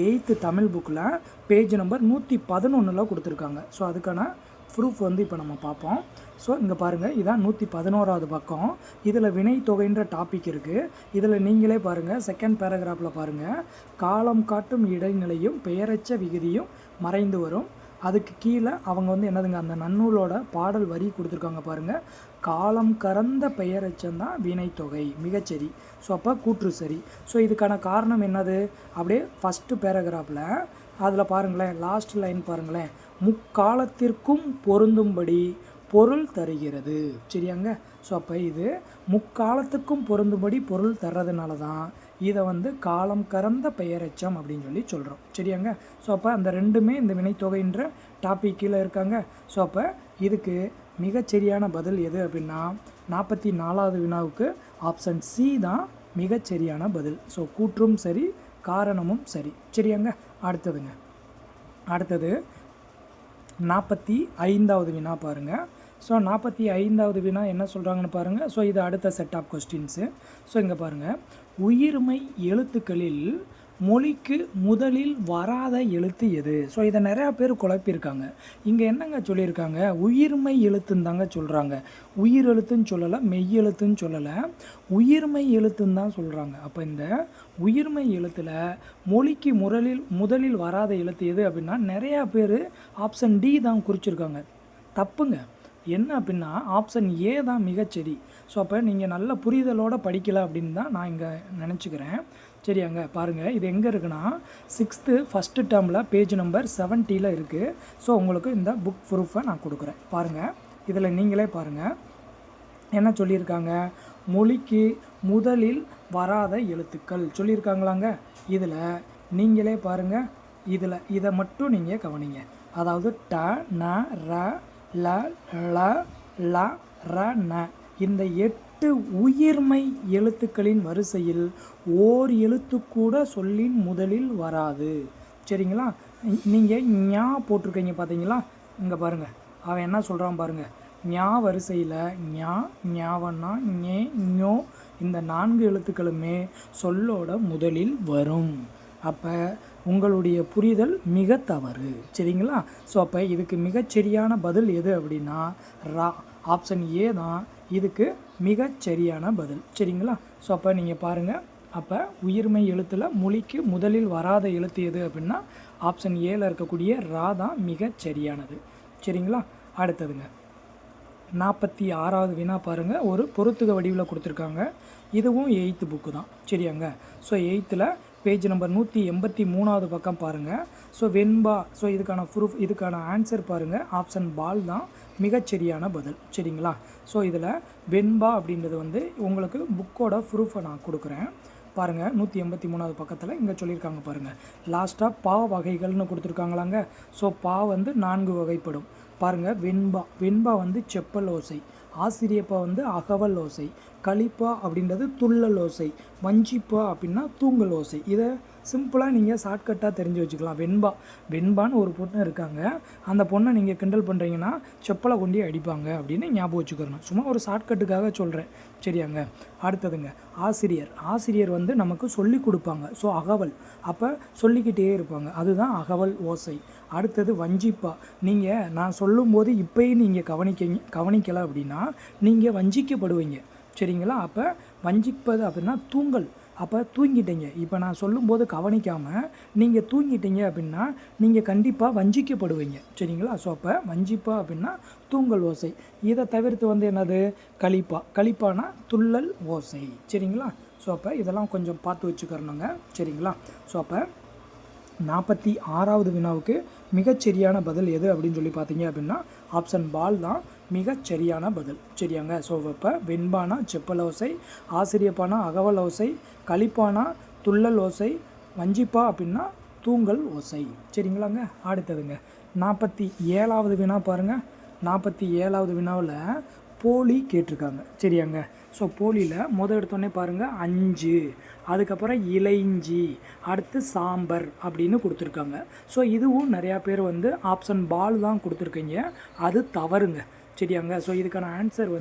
8th தமிழ் புக்கில் பேஜ் நம்பர் 111 கொடுத்துருக்காங்க. ஸோ அதுக்கான ப்ரூஃப் வந்து இப்போ நம்ம பார்ப்போம். ஸோ இங்கே பாருங்கள், இதான் 111வது பக்கம். இதில் வினைத்தொகைன்ற டாபிக் இருக்குது. இதில் நீங்களே பாருங்கள், செகண்ட் பேராகிராஃபில் பாருங்கள், காலம் காட்டும் இடைநிலையும் பெயரச்ச விகுதியும் மறைந்து வரும். அதுக்கு கீழே அவங்க வந்து என்னதுங்க, அந்த நன்னூலோட பாடல் வரி கொடுத்துருக்காங்க பாருங்கள், காலம் கறந்த பெயரச்சம் தான் வினைத்தொகை. மிகச்சரி. ஸோ அப்போ கூற்று சரி. ஸோ இதுக்கான காரணம் என்னது, அப்படியே ஃபஸ்ட்டு பேராகிராஃபில் அதில் பாருங்களேன், லாஸ்ட் லைன் பாருங்களேன், முக்காலத்திற்கும் பொருந்தும்படி பொருள் தருகிறது. சரியாங்க. ஸோ அப்போ இது முக்காலத்துக்கும் பொருந்தும்படி பொருள் தர்றதுனால தான் இதை வந்து காலம் கறந்த பெயரெச்சம் அப்படின்னு சொல்லி சொல்கிறோம். சரியாங்க. ஸோ அப்போ அந்த ரெண்டுமே இந்த வினைத்தொகைன்ற டாபிக் கீழே இருக்காங்க. ஸோ அப்போ இதுக்கு மிகச்சரியான பதில் எது அப்படின்னா 44வது வினாவுக்கு ஆப்ஷன் சி தான் மிகச்சரியான பதில். ஸோ கூற்றும் சரி, காரணமும் சரி. சரியாங்க. அடுத்தது 45வது வினா பாருங்கள். ஸோ 45வது வினா என்ன சொல்கிறாங்கன்னு பாருங்கள். ஸோ இது அடுத்த செட் ஆஃப் கொஸ்டின்ஸு. ஸோ இங்கே பாருங்கள், உயிர்மை எழுத்துக்களில் மொழிக்கு முதலில் வராத எழுத்து எது? ஸோ இதை நிறையா பேர் குழப்பியிருக்காங்க. இங்கே என்னங்க சொல்லியிருக்காங்க, உயிர்மை எழுத்துன்னு தாங்க சொல்கிறாங்க. உயிர் எழுத்துன்னு சொல்லலை, மெய் எழுத்துன்னு சொல்லலை, உயிர்மை எழுத்துன்னு தான் சொல்கிறாங்க. அப்போ இந்த உயிர்மை எழுத்தில் மொழிக்கு முதலில் வராத எழுத்து எது அப்படின்னா நிறையா பேர் ஆப்ஷன் டி தான் குறிச்சிருக்காங்க. தப்புங்க. என்ன அப்படின்னா ஆப்ஷன் ஏ தான் மிகச்சரி. ஸோ அப்போ நீங்கள் நல்ல புரிதலோடு படிக்கலை அப்படின்னு தான் நான் இங்கே நினச்சிக்கிறேன். சரியாங்க. பாருங்கள், இது எங்கே இருக்குன்னா 6th ஃபஸ்ட்டு டேர்மில் பேஜ் நம்பர் 70 இருக்குது. ஸோ உங்களுக்கு இந்த புக் ப்ரூஃபை நான் கொடுக்குறேன். பாருங்கள், இதில் நீங்களே பாருங்கள் என்ன சொல்லியிருக்காங்க, மொழிக்கு முதலில் வராத எழுத்துக்கள் சொல்லியிருக்காங்களாங்க. இதில் நீங்களே பாருங்கள், இதை மட்டும் நீங்கள் கவனிங்க. அதாவது ட, ந, ர, ல, ள, ல, ர, ந இந்த 8 உயிர்மை எழுத்துக்களின் வரிசையில் ஓர் எழுத்து கூட சொல்லின் முதலில் வராது. சரிங்களா. நீங்கள் ஞா போட்டிருக்கீங்க பார்த்தீங்களா, இங்கே பாருங்கள், அவன் என்ன சொல்கிறான் பாருங்கள், ஞா வரிசையில் ஞா, ஞாவண்ணா, ஞே, ஞோ இந்த 4 எழுத்துக்களுமே சொல்லோட முதலில் வரும். அப்போ உங்களுடைய புரிதல் மிக தவறு. சரிங்களா. ஸோ அப்போ இதுக்கு மிகச்சரியான பதில் எது அப்படின்னா ரா, ஆப்ஷன் ஏ தான் இதுக்கு மிகச்சரியான பதில். சரிங்களா. ஸோ அப்போ நீங்கள் பாருங்கள், அப்போ உயிர்மை எழுத்தில் மொழிக்கு முதலில் வராத எழுத்து எது அப்படின்னா ஆப்ஷன் ஏல இருக்கக்கூடிய ரா தான் மிகச்சரியானது. சரிங்களா. அடுத்ததுங்க 46வது வினா பாருங்கள், ஒரு பொறுத்துக வடிவில் கொடுத்துருக்காங்க. இதுவும் 8th புக்கு தான். சரியாங்க. ஸோ 8th பேஜ் நம்பர் 183வது பக்கம் பாருங்கள். ஸோ வெண்பா, ஸோ இதுக்கான ஆன்சர் பாருங்கள், ஆப்ஷன் பால் தான் மிகச்சரியான பதில். சரிங்களா. ஸோ இதில் வெண்பா அப்படின்றது வந்து உங்களுக்கு புக்கோட ப்ரூஃபை நான் கொடுக்குறேன். பாருங்கள், 183வது பக்கத்தில் இங்கே சொல்லியிருக்காங்க பாருங்கள், லாஸ்ட்டாக பா வகைகள்னு கொடுத்துருக்காங்களாங்க. ஸோ பா வந்து 4 வகைப்படும். பாருங்கள், வெண்பா வந்து செப்பல் ஓசை, ஆசிரியப்பா வந்து அகவல் ஓசை, களிப்பா அப்படின்றது துள்ளல் ஓசை, வஞ்சிப்பா அப்படின்னா தூங்கல் ஓசை. இதை சிம்பிளாக நீங்கள் ஷார்ட்கட்டாக தெரிஞ்சு வச்சுக்கலாம். வெண்பான்னு ஒரு பொண்ணு இருக்காங்க, அந்த பொண்ணை நீங்கள் கிண்டல் பண்ணுறீங்கன்னா செப்பலை கொண்டு அடிப்பாங்க அப்படின்னு ஞாபகம் வச்சுக்கிறணும். சும்மா ஒரு ஷார்ட்கட்டுக்காக சொல்கிறேன். சரியாங்க. அடுத்ததுங்க ஆசிரியர் வந்து நமக்கு சொல்லி கொடுப்பாங்க. ஸோ அகவல், அப்போ சொல்லிக்கிட்டே இருப்பாங்க, அதுதான் அகவல் ஓசை. அடுத்தது வஞ்சிப்பா, நீங்கள் நான் சொல்லும்போது இப்போயும் நீங்கள் கவனிக்கலை அப்படின்னா நீங்கள் வஞ்சிக்கப்படுவீங்க. சரிங்களா. அப்போ வஞ்சிப்பது அப்படின்னா தூங்கல், அப்போ தூங்கிட்டீங்க. இப்போ நான் சொல்லும்போது கவனிக்காமல் நீங்கள் தூங்கிட்டீங்க அப்படின்னா நீங்கள் கண்டிப்பாக வஞ்சிக்கப்படுவீங்க. சரிங்களா. ஸோ அப்போ வஞ்சிப்பா அப்படின்னா தூங்கல் ஓசை. இதை தவிர்த்து வந்து என்னது, களிப்பானா துள்ளல் ஓசை. சரிங்களா. ஸோ அப்போ இதெல்லாம் கொஞ்சம் பார்த்து வச்சுக்கிறணுங்க. சரிங்களா. ஸோ அப்போ 46வது வினாவுக்கு மிகச்சரியான பதில் எது அப்படின்னு சொல்லி பார்த்தீங்க அப்படின்னா ஆப்ஷன் பால் தான் மிகச்சரியான பதில். சரியாங்க. ஸோ இப்போ வெண்பானா செப்பல் ஓசை, ஆசிரியப்பானா அகவல் ஓசை, களிப்பானா துள்ளல் ஓசை, வஞ்சிப்பா அப்படின்னா தூங்கல் ஓசை. சரிங்களாங்க. அடுத்ததுங்க 47வது வினா பாருங்கள். 47வது வினாவில் போலி கேட்டிருக்காங்க. சரியாங்க. ஸோ போலியில் எடுத்தோடனே பாருங்கள் 5, அதுக்கப்புறம் இலைஞ்சி, அடுத்து சாம்பர் அப்படின்னு கொடுத்துருக்காங்க. ஸோ இதுவும் நிறையா பேர் ஆப்ஷன் பால் தான் கொடுத்துருக்கீங்க. அது தவறுங்க. சரியாங்க. ஸோ இதுக்கான ஆன்சர்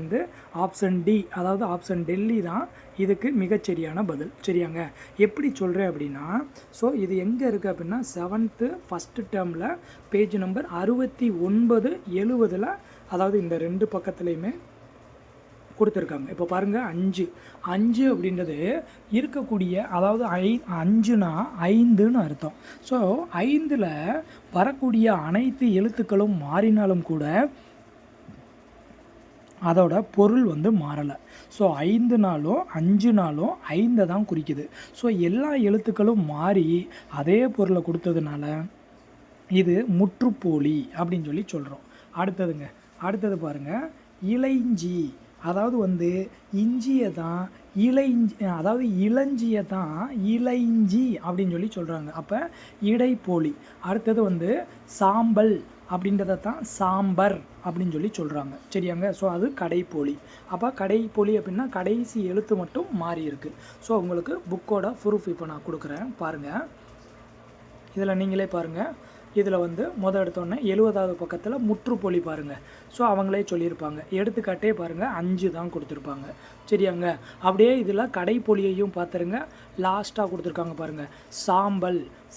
ஆப்ஷன் டி, அதாவது ஆப்ஷன் டெல்லி தான் இதுக்கு மிகச்சரியான பதில். சரியாங்க. எப்படி சொல்கிறேன் அப்படின்னா, ஸோ இது எங்கே இருக்குது அப்படின்னா 7th ஃபஸ்ட்டு டேர்மில் பேஜ் நம்பர் 69, 70, அதாவது இந்த 2 பக்கத்துலேயுமே கொடுத்துருக்காங்க. இப்போ பாருங்கள் 5 அப்படின்றது இருக்கக்கூடிய, அதாவது 5னா 5ன்னு அர்த்தம். ஸோ 5ல் வரக்கூடிய அனைத்து எழுத்துக்களும் மாறினாலும் கூட அதோட பொருள் மாறலை. ஸோ 5 நாளும் 5 நாளும் 5 தான் குறிக்குது. ஸோ எல்லா எழுத்துக்களும் மாறி அதே பொருளை கொடுத்ததுனால இது முற்றுப்போலி அப்படின்னு சொல்லி சொல்கிறோம். அடுத்தது பாருங்கள் இலைஞ்சி, அதாவது இஞ்சியை தான் அதாவது இளஞ்சியை தான் இலைஞ்சி அப்படின்னு சொல்லி சொல்கிறாங்க. அப்போ இடைப்போலி. அடுத்தது சாம்பல் அப்படின்றத தான் சாம்பர் அப்படின்னு சொல்லி சொல்கிறாங்க. சரியாங்க. ஸோ அது கடைப்போலி. அப்போ கடைப்போலி அப்படின்னா கடைசி எழுத்து மட்டும் மாறி இருக்குது. ஸோ உங்களுக்கு புக்கோட ப்ரூஃப் இப்போ நான் கொடுக்குறேன் பாருங்கள். இதில் நீங்களே பாருங்கள். இதில் எடுத்தோடனே 70வது பக்கத்தில் முற்றுப்பொலி பாருங்கள். ஸோ அவங்களே சொல்லியிருப்பாங்க. எடுத்துக்காட்டே பாருங்கள் 5 தான் கொடுத்துருப்பாங்க. சரியாங்க. அப்படியே இதில் கடைப்பொலியையும் பார்த்துருங்க. லாஸ்ட்டாக கொடுத்துருக்காங்க பாருங்கள்.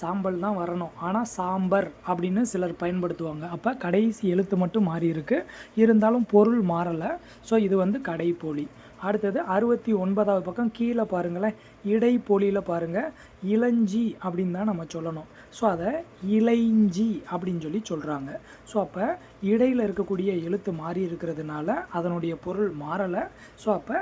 சாம்பல் தான் வரணும், ஆனால் சாம்பர் அப்படின்னு சிலர் பயன்படுத்துவாங்க. அப்போ கடைசி எழுத்து மட்டும் மாறி இருக்குது, இருந்தாலும் பொருள் மாறலை. ஸோ இது கடைப்பொலி. அடுத்தது 69வது பக்கம் கீழே பாருங்களேன். இடைப்பொலியில் பாருங்கள் இளஞ்சி அப்படின்னு தான் நம்ம சொல்லணும். ஸோ அதை இலைஞ்சி அப்படின்னு சொல்லி சொல்கிறாங்க. ஸோ அப்போ இடையில் இருக்கக்கூடிய எழுத்து மாறி இருக்கிறதுனால அதனுடைய பொருள் மாறலை. ஸோ அப்போ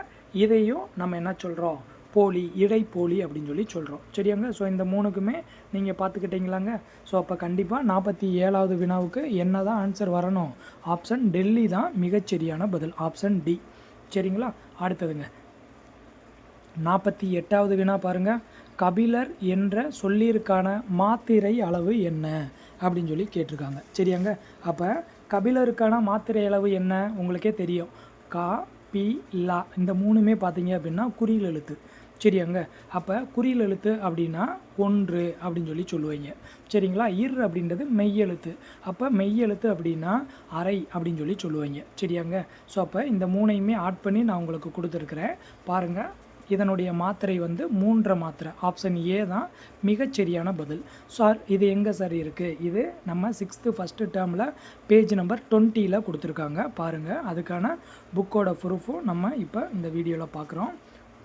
இதையும் நம்ம என்ன சொல்கிறோம்? போலி, இடைப்போலி அப்படின்னு சொல்லி சொல்கிறோம். சரியாங்க. ஸோ இந்த 3க்குமே நீங்கள் பார்த்துக்கிட்டீங்களாங்க. ஸோ அப்போ கண்டிப்பாக 47வது வினாவுக்கு என்ன தான் ஆன்சர் வரணும்? ஆப்ஷன் டெல்லி தான் மிகச்சரியான பதில். Option D. சரிங்களா. அடுத்ததுங்க 48வது வினா பாருங்கள். கபிலர் என்ற சொல்லிற்கான மாத்திரை அளவு என்ன அப்படின்னு சொல்லி கேட்டிருக்காங்க. சரியாங்க. அப்போ கபிலருக்கான மாத்திரை அளவு என்ன உங்களுக்கே தெரியும். கா, பி, லா இந்த 3மே பார்த்தீங்க அப்படின்னா குறில் எழுத்து. சரியாங்க. அப்போ குறில் எழுத்து அப்படின்னா 1 அப்படின்னு சொல்லி சொல்லுவீங்க. சரிங்களா. அப்படின்றது மெய்யெழுத்து. அப்போ மெய்யெழுத்து அப்படின்னா அரை அப்படின்னு சொல்லி சொல்லுவீங்க. சரியாங்க. ஸோ அப்போ இந்த 3ஐயுமே ஆட் பண்ணி நான் உங்களுக்கு கொடுத்துருக்குறேன் பாருங்கள். இதனுடைய மாத்திரை 3 மாத்திரை. ஆப்ஷன் ஏ தான் மிகச்சரியான பதில். சார் இது எங்கே சார் இருக்குது? இது நம்ம 6th ஃபஸ்ட்டு டேர்மில் பேஜ் நம்பர் 20ல் கொடுத்துருக்காங்க பாருங்கள். அதுக்கான புக்கோட ப்ரூஃபும் நம்ம இப்போ இந்த வீடியோவில் பார்க்குறோம்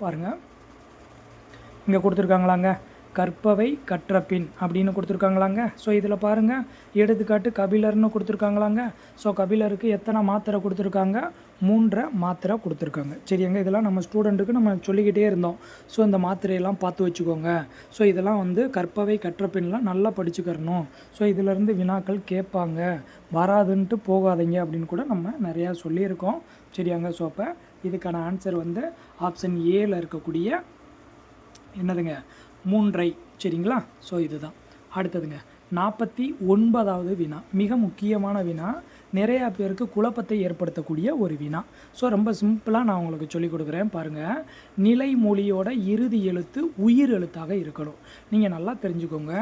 பாருங்கள். இங்கே கொடுத்துருக்காங்களாங்க, கற்பவை கற்ற பின் அப்படின்னு கொடுத்துருக்காங்களாங்க. ஸோ இதில் பாருங்கள், எடுத்துக்காட்டு கபிலர்னு கொடுத்துருக்காங்களாங்க. ஸோ கபிலருக்கு எத்தனை மாத்திரை கொடுத்துருக்காங்க? 3 மாத்திரை கொடுத்துருக்காங்க. சரியாங்க. இதெல்லாம் நம்ம ஸ்டூடெண்ட்டுக்கு நம்ம சொல்லிக்கிட்டே இருந்தோம். ஸோ இந்த மாத்திரையெல்லாம் பார்த்து வச்சுக்கோங்க. ஸோ இதெல்லாம் கற்பவை கற்ற பின்லாம் நல்லா படிச்சுக்கிறணும். ஸோ இதிலேருந்து வினாக்கள் கேட்பாங்க, வராதுன்ட்டு போகாதீங்க அப்படின்னு கூட நம்ம நிறையா சொல்லியிருக்கோம். சரியாங்க. ஸோ அப்போ இதுக்கான ஆன்சர் ஆப்ஷன் ஏல இருக்கக்கூடிய என்னதுங்க 3. சரிங்களா. ஸோ இதுதான். அடுத்ததுங்க 49வது வினா. மிக முக்கியமான வினா, நிறையா பேருக்கு குழப்பத்தை ஏற்படுத்தக்கூடிய ஒரு வினா. ஸோ ரொம்ப சிம்பிளாக நான் உங்களுக்கு சொல்லிக் கொடுக்குறேன் பாருங்கள். நிலைமொழியோட இறுதி எழுத்து உயிர் எழுத்தாக இருக்கணும். நீங்கள் நல்லா தெரிஞ்சுக்கோங்க.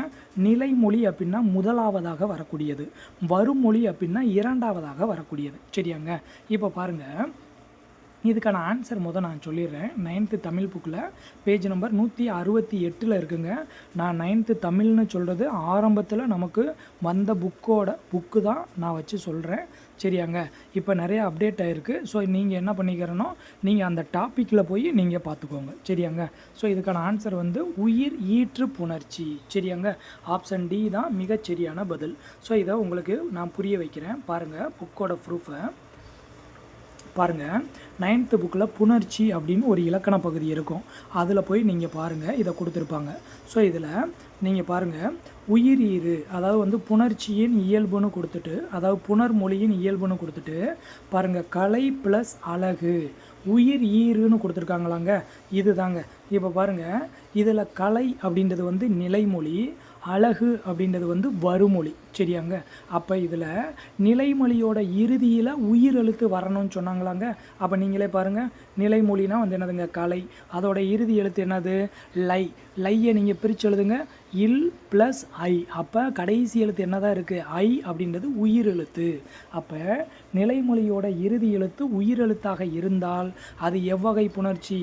நிலைமொழி அப்படின்னா முதலாவதாக வரக்கூடியது, வருமொழி அப்படின்னா 2வதாக வரக்கூடியது. சரியாங்க. இப்போ பாருங்கள், இதுக்கான ஆன்சர் நான் சொல்லிடுறேன். 9th தமிழ் புக்கில் பேஜ் நம்பர் 168 இருக்குங்க. நான் 9th தமிழ்னு சொல்கிறது ஆரம்பத்தில் நமக்கு வந்த புக்கு தான் நான் வச்சு சொல்கிறேன். சரியாங்க. இப்போ நிறைய அப்டேட் ஆகிருக்கு. ஸோ நீங்கள் என்ன பண்ணிக்கிறனோ நீங்கள் அந்த டாப்பிக்கில் போய் நீங்கள் பார்த்துக்கோங்க. சரியாங்க. ஸோ இதுக்கான ஆன்சர் உயிர் ஈற்று புணர்ச்சி. சரியாங்க. ஆப்ஷன் டி தான் மிகச்சரியான பதில். ஸோ இதை உங்களுக்கு நான் புரிய வைக்கிறேன் பாருங்கள். புக்கோட ப்ரூஃபை பாருங்கள். 9th புக்கில் புணர்ச்சி அப்படின்னு ஒரு இலக்கண பகுதி இருக்கும். அதில் போய் நீங்கள் பாருங்கள், இதை கொடுத்துருப்பாங்க. ஸோ இதில் நீங்கள் பாருங்கள், உயிரீறு அதாவது வந்து புணர்ச்சியின் இயல்புன்னு கொடுத்துட்டு, அதாவது புணர்மொழியின் இயல்புன்னு கொடுத்துட்டு பாருங்கள், கலை ப்ளஸ் அழகு உயிர் ஈறுன்னு கொடுத்துருக்காங்களாங்க. இது தாங்க. இப்போ பாருங்கள், இதில் கலை அப்படின்றது வந்து நிலைமொழி, அழகு அப்படின்றது வந்து வருமொழி. சரியாங்க. அப்போ இதில் நிலைமொழியோட இறுதியில் உயிர் எழுத்து வரணும்னு சொன்னாங்களாங்க. அப்போ நீங்களே பாருங்கள், நிலைமொழினா வந்து என்னதுங்க, கலை. அதோட இறுதி எழுத்து என்னது, லை. லையை நீங்கள் பிரித்து எழுதுங்க, இல் ப்ளஸ் ஐ. அப்போ கடைசி எழுத்து என்ன தான் இருக்குது, ஐ அப்படின்றது உயிர் எழுத்து. அப்போ நிலைமொழியோட இறுதி எழுத்து உயிர் எழுத்தாக இருந்தால் அது எவ்வகை புணர்ச்சி,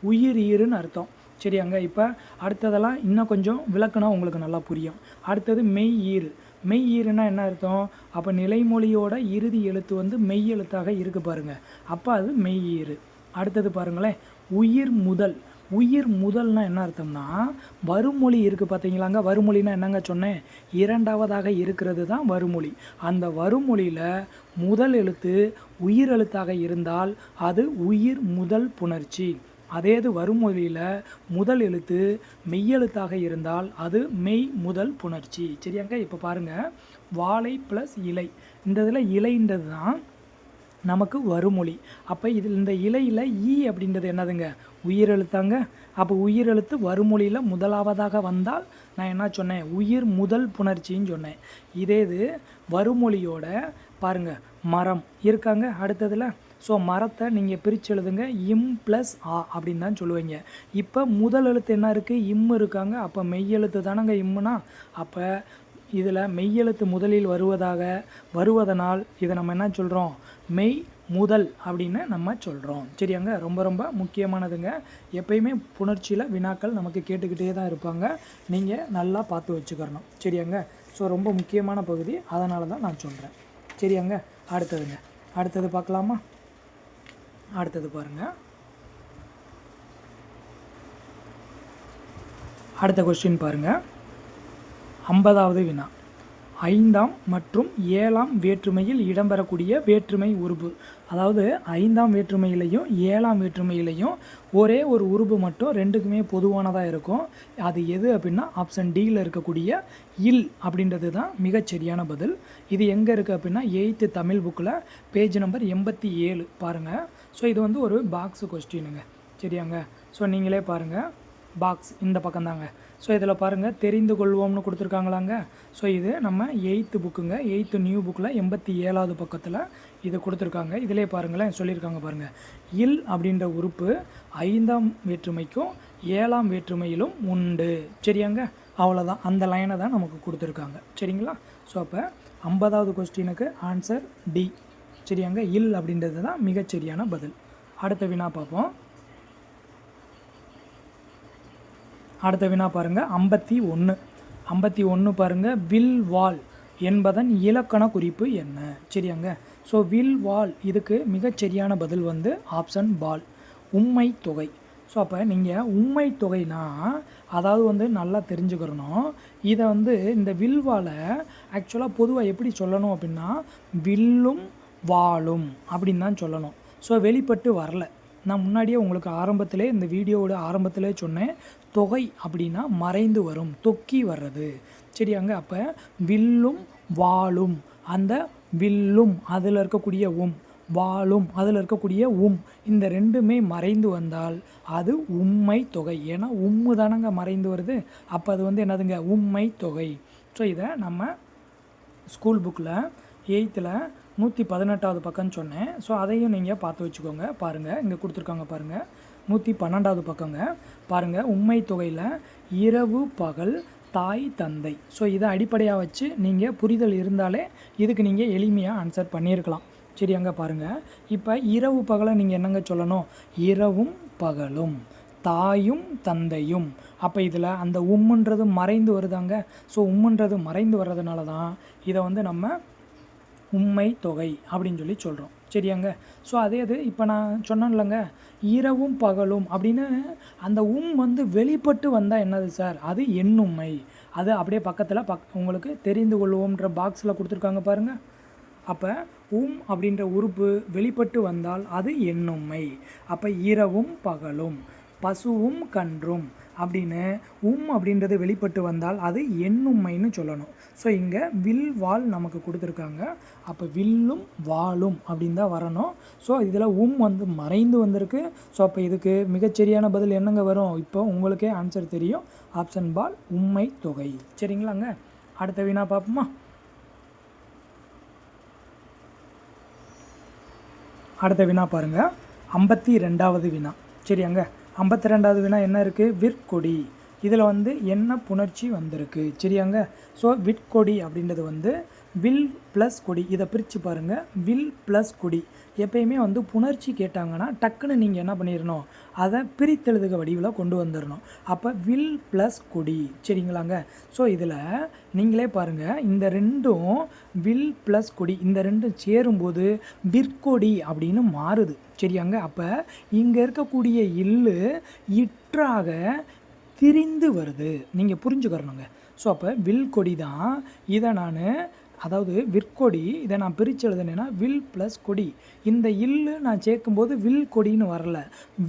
உயிர் ஈறுன்னு அர்த்தம். சரியாங்க. இப்போ அடுத்ததெல்லாம் இன்னும் கொஞ்சம் விளக்குனா உங்களுக்கு நல்லா புரியும். அடுத்தது மெய் ஈறு. மெய் ஈறுனா என்ன அர்த்தம், அப்போ நிலைமொழியோட இறுதி எழுத்து வந்து மெய் எழுத்தாக இருக்குது பாருங்கள், அப்போ அது மெய் ஈறு. அடுத்தது பாருங்களேன், உயிர் முதல். உயிர் முதல்னா என்ன அர்த்தம்னா, வருமொழி இருக்குது பார்த்தீங்களாங்க. வருமொழினா என்னங்க சொன்னேன், இரண்டாவதாக இருக்கிறது தான் வருமொழி. அந்த வருமொழியில் முதல் எழுத்து உயிர் எழுத்தாக இருந்தால் அது உயிர் முதல் புணர்ச்சி. அதே இது வருமொழியில் முதல் எழுத்து மெய்யெழுத்தாக இருந்தால் அது மெய் முதல் புணர்ச்சி. சரியாங்க. இப்போ பாருங்கள், வாழை ப்ளஸ் இலை. இந்த இதில் இலைன்றது தான் நமக்கு வருமொழி. அப்போ இதில் இந்த இலையில் ஈ அப்படின்றது என்னதுங்க, உயிரெழுத்தாங்க. அப்போ உயிரெழுத்து வருமொழியில் முதலாவதாக வந்தால் நான் என்ன சொன்னேன், உயிர் முதல் புணர்ச்சின்னு சொன்னேன். இதே இது வருமொழியோட பாருங்கள், மரம் இருக்காங்க அடுத்ததில். ஸோ மரத்தை நீங்கள் பிரித்து எழுதுங்க, இம் ப்ளஸ் ஆ அப்படின்னு தான் சொல்லுவீங்க. இப்போ முதல் எழுத்து என்ன இருக்குது, இம் இருக்காங்க. அப்போ மெய்யெழுத்து தானங்க இம்முனா. அப்போ இதில் மெய்யெழுத்து முதலில் வருவதனால் இதை நம்ம என்ன சொல்கிறோம், மெய் முதல் அப்படின்னு நம்ம சொல்கிறோம். சரியாங்க. ரொம்ப ரொம்ப முக்கியமானதுங்க. எப்பயுமே புணர்ச்சியில் வினாக்கள் நமக்கு கேட்டுக்கிட்டே தான் இருப்பாங்க, நீங்கள் நல்லா பார்த்து வச்சுக்கிறணும். சரியாங்க. ஸோ ரொம்ப முக்கியமான பகுதி, அதனால தான் நான் சொல்கிறேன். சரியாங்க. அடுத்தது பார்க்கலாமா. அடுத்தது பாருங்கள், அடுத்த கொஸ்டின் பாருங்கள். 50வது வினா, 5ஆம் மற்றும் 7ஆம் வேற்றுமையில் இடம்பெறக்கூடிய வேற்றுமை உருபு. அதாவது 5ஆம் வேற்றுமையிலையும் 7ஆம் வேற்றுமையிலையும் ஒரே ஒரு உருபு மட்டும் ரெண்டுக்குமே பொதுவானதாக இருக்கும். அது எது அப்படின்னா ஆப்ஷன் டியில் இருக்கக்கூடிய இல் அப்படின்றது தான் மிகச்சரியான பதில். இது எங்கே இருக்குது அப்படின்னா 8th தமிழ் புக்கில் பேஜ் நம்பர் 87 பாருங்கள். ஸோ இது வந்து ஒரு பாக்ஸு கொஸ்டினுங்க. சரியாங்க. ஸோ நீங்களே பாருங்கள், பாக்ஸ் இந்த பக்கம் தாங்க. ஸோ இதில் பாருங்கள், தெரிந்து கொள்வோம்னு கொடுத்துருக்காங்களாங்க. ஸோ இது நம்ம 8th புக்குங்க, 8th நியூ புக்கில் 87வது பக்கத்தில் இது கொடுத்துருக்காங்க. இதிலே பாருங்களேன், சொல்லியிருக்காங்க பாருங்கள், இல் அப்படின்ற உறுப்பு 5ஆம் வேற்றுமைக்கும் 7ஆம் வேற்றுமையிலும் உண்டு. சரியாங்க. அவ்வளோதான், அந்த லைனை தான் நமக்கு கொடுத்துருக்காங்க. சரிங்களா. ஸோ அப்போ 50வது கொஸ்டினுக்கு ஆன்சர் டி. சரியாங்க. இல் அப்படின்றது தான் மிகச்சரியான பதில். அடுத்த வினா பார்ப்போம். அடுத்த வினா பாருங்கள், 51 பாருங்கள், வில் வால் என்பதன் இலக்கண குறிப்பு என்ன. சரியாங்க. ஸோ வில் வால் இதுக்கு மிகச்சரியான பதில் வந்து ஆப்ஷன் பால், உம்மை தொகை. ஸோ அப்போ நீங்கள் உம்மை தொகைனா அதாவது வந்து நல்லா தெரிஞ்சுக்கிறணும். இதை வந்து இந்த வில்வாலை ஆக்சுவலாக பொதுவாக எப்படி சொல்லணும் அப்படின்னா வில்லும் வாலும் அப்படின்னு தான் சொல்லணும். ஸோ வெளிப்பட்டு வரல. நான் முன்னாடியே உங்களுக்கு ஆரம்பத்திலே இந்த வீடியோவோட ஆரம்பத்திலே சொன்னேன், தொகை அப்படின்னா மறைந்து வரும், தொக்கி வர்றது. சரியாங்க. அப்போ வில்லும் வாலும், அந்த வில்லும் அதில் இருக்கக்கூடிய வாலும் அதில் இருக்கக்கூடிய இந்த ரெண்டுமே மறைந்து வந்தால் அது உம்மை தொகை. ஏன்னா உம்மு தானங்க மறைந்து வருது, அப்போ அது வந்து என்னதுங்க, உம்மை தொகை. ஸோ இதை நம்ம ஸ்கூல் புக்கில் 8th 118வது பக்கம்னு சொன்னேன். ஸோ அதையும் நீங்கள் பார்த்து வச்சுக்கோங்க. பாருங்கள், இங்கே கொடுத்துருக்காங்க பாருங்கள், 112வது பக்கங்க. பாருங்கள், உம்மை தொகையில் இரவு பகல் தாய் தந்தை. ஸோ இதை அடிப்படையாக வச்சு நீங்கள் புரிதல் இருந்தாலே இதுக்கு நீங்கள் எளிமையாக ஆன்சர் பண்ணியிருக்கலாம். சரியாங்க. பாருங்கள், இப்போ இரவு பகலை நீங்கள் என்னங்க சொல்லணும், இரவும் பகலும், தாயும் தந்தையும். அப்போ இதில் அந்த உம்முன்றது மறைந்து வருதாங்க. ஸோ உம்முன்றது மறைந்து வர்றதுனால தான் இதை வந்து நம்ம உம்மை தொகை அப்படின்னு சொல்லி சொல்கிறோம். சரியாங்க. ஸோ அதே இது இப்போ நான் சொன்னேன்லங்க, இரவும் பகலும் அப்படின்னு அந்த வந்து வெளிப்பட்டு வந்தால் என்னது சார், அது எண்ணும்மை. அது அப்படியே பக்கத்தில் உங்களுக்கு தெரிந்து கொள்வோம்ன்ற பாக்ஸில் கொடுத்துருக்காங்க பாருங்கள். அப்போ அப்படின்ற உறுப்பு வெளிப்பட்டு வந்தால் அது எண்ணும்மை. அப்போ இரவும் பகலும், பசுவும் கன்றும், அப்படின்னு அப்படின்றது வெளிப்பட்டு வந்தால் அது எண்ணும்மைன்னு சொல்லணும். ஸோ இங்கே வில் வாள் நமக்கு கொடுத்துருக்காங்க. அப்போ வில்லும் வாளும் அப்படின்னு தான் வரணும். ஸோ இதில் வந்து மறைந்து வந்திருக்கு. ஸோ அப்போ இதுக்கு மிகச்சரியான பதில் என்னங்க வரும்? இப்போ உங்களுக்கே ஆன்சர் தெரியும். ஆப்ஷன் பால் உம்மை தொகை. சரிங்களாங்க. அடுத்த வினா பார்ப்போமா? அடுத்த வினா பாருங்கள், 52வது வினா. சரியாங்க. 52வது வினா என்ன இருக்குது? விற்கொடி. இதில் என்ன புணர்ச்சி வந்திருக்கு? சரியாங்க. ஸோ விற்கொடி அப்படின்றது வில் ப்ளஸ் கொடி. இதை பிரித்து பாருங்கள். வில் ப்ளஸ் கொடி எப்பயுமே புணர்ச்சி கேட்டாங்கன்னா டக்குன்னு நீங்கள் என்ன பண்ணிடணும், அதை பிரித்தெழுதுக வடிவில் கொண்டு வந்துடணும். அப்போ வில் ப்ளஸ் கொடி. சரிங்களாங்க. ஸோ இதில் நீங்களே பாருங்கள், இந்த ரெண்டும் வில் ப்ளஸ் கொடி இந்த ரெண்டும் சேரும்போது விற்கொடி அப்படின்னு மாறுது. சரியாங்க. அப்போ இங்கே இருக்கக்கூடிய இல்லு இற்றாக திரிந்து வருது. நீங்கள் புரிஞ்சுக்கிறணுங்க. ஸோ அப்போ வில் கொடி தான். இதை அதாவது விற்கொடி இதை நான் பிரித்து எழுதுனேன்னா வில் ப்ளஸ் கொடி. இந்த இல்லு நான் சேர்க்கும்போது வில் கொடின்னு வரல,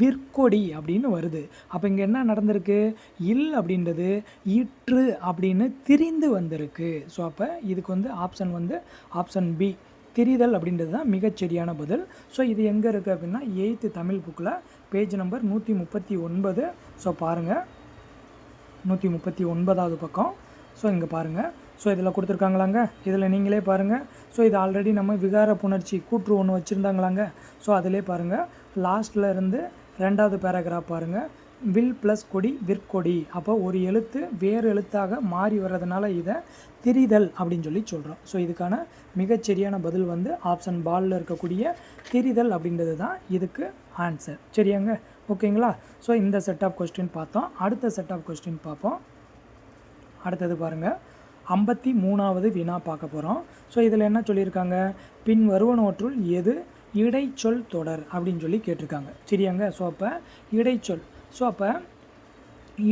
விற்கொடி அப்படின்னு வருது. அப்போ இங்கே என்ன நடந்திருக்கு? இல் அப்படின்றது இற்று அப்படின்னு திரிந்து வந்திருக்கு. ஸோ அப்போ இதுக்கு ஆப்ஷன் ஆப்ஷன் பி திரிதல் அப்படின்றது தான் மிகச்சரியான பதில். ஸோ இது எங்கே இருக்குது அப்படின்னா 8th தமிழ் புக்கில் பேஜ் நம்பர் 139. ஸோ பாருங்கள், 139வது பக்கம். ஸோ இங்கே பாருங்கள். ஸோ இதில் கொடுத்துருக்காங்களாங்க. இதில் நீங்களே பாருங்கள். ஸோ இது ஆல்ரெடி நம்ம விகார புணர்ச்சி கூற்று ஒன்று வச்சுருந்தாங்களாங்க. ஸோ அதிலே பாருங்கள், லாஸ்ட்டில் இருந்து 2வது பேராகிராஃப் பாருங்கள். வில் ப்ளஸ் கொடி விற்கொடி. அப்போ ஒரு எழுத்து வேறு எழுத்தாக மாறி வர்றதுனால இதை திரிதல் அப்படின்னு சொல்லி சொல்கிறோம். ஸோ இதுக்கான மிகச்சரியான பதில் ஆப்ஷன் பாலில் இருக்கக்கூடிய திரிதல் அப்படின்றது தான் இதுக்கு ஆன்சர். சரியாங்க. ஓகேங்களா. ஸோ இந்த செட் ஆஃப் கொஸ்டின் பார்த்தோம். அடுத்த செட் ஆஃப் கொஸ்டின் பார்ப்போம். அடுத்தது பாருங்கள், 53வது வினா பார்க்க போகிறோம். ஸோ இதில் என்ன சொல்லியிருக்காங்க? பின் வருவனவற்றுள் எது இடைச்சொல் தொடர் அப்படின்னு சொல்லி கேட்டிருக்காங்க. சரியாங்க. ஸோ அப்போ இடைச்சொல். ஸோ அப்போ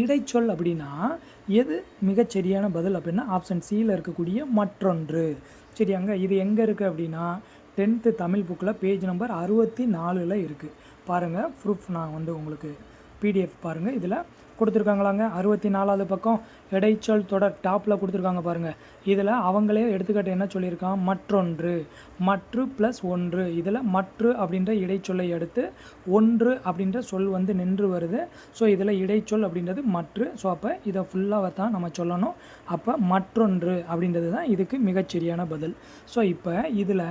இடைச்சொல் அப்படின்னா எது மிகச்சரியான பதில் அப்படின்னா ஆப்ஷன் சியில் இருக்கக்கூடிய மற்றொன்று. சரியாங்க. இது எங்கே இருக்குது அப்படின்னா 10th தமிழ் புக்கில் பேஜ் நம்பர் 64 இருக்குது. பாருங்கள், ப்ரூஃப் நான் உங்களுக்கு PDF பாருங்கள். இதில் கொடுத்துருக்காங்களாங்க. 64வது பக்கம் இடைச்சொல் தொடர் டாப்பில் கொடுத்துருக்காங்க பாருங்கள். இதில் அவங்களே எடுத்துக்காட்டு என்ன சொல்லியிருக்கான்? மற்றொன்று, மற்று ப்ளஸ் ஒன்று. இதில் மற்று அப்படின்ற இடைச்சொல்லை எடுத்து ஒன்று அப்படின்ற சொல் நின்று வருது. ஸோ இதில் இடைச்சொல் அப்படின்றது மற்று. ஸோ அப்போ இதை ஃபுல்லாக தான் நம்ம சொல்லணும். அப்போ மற்றொன்று அப்படின்றது தான் இதுக்கு மிகச்சரியான பதில். ஸோ இப்போ இதில்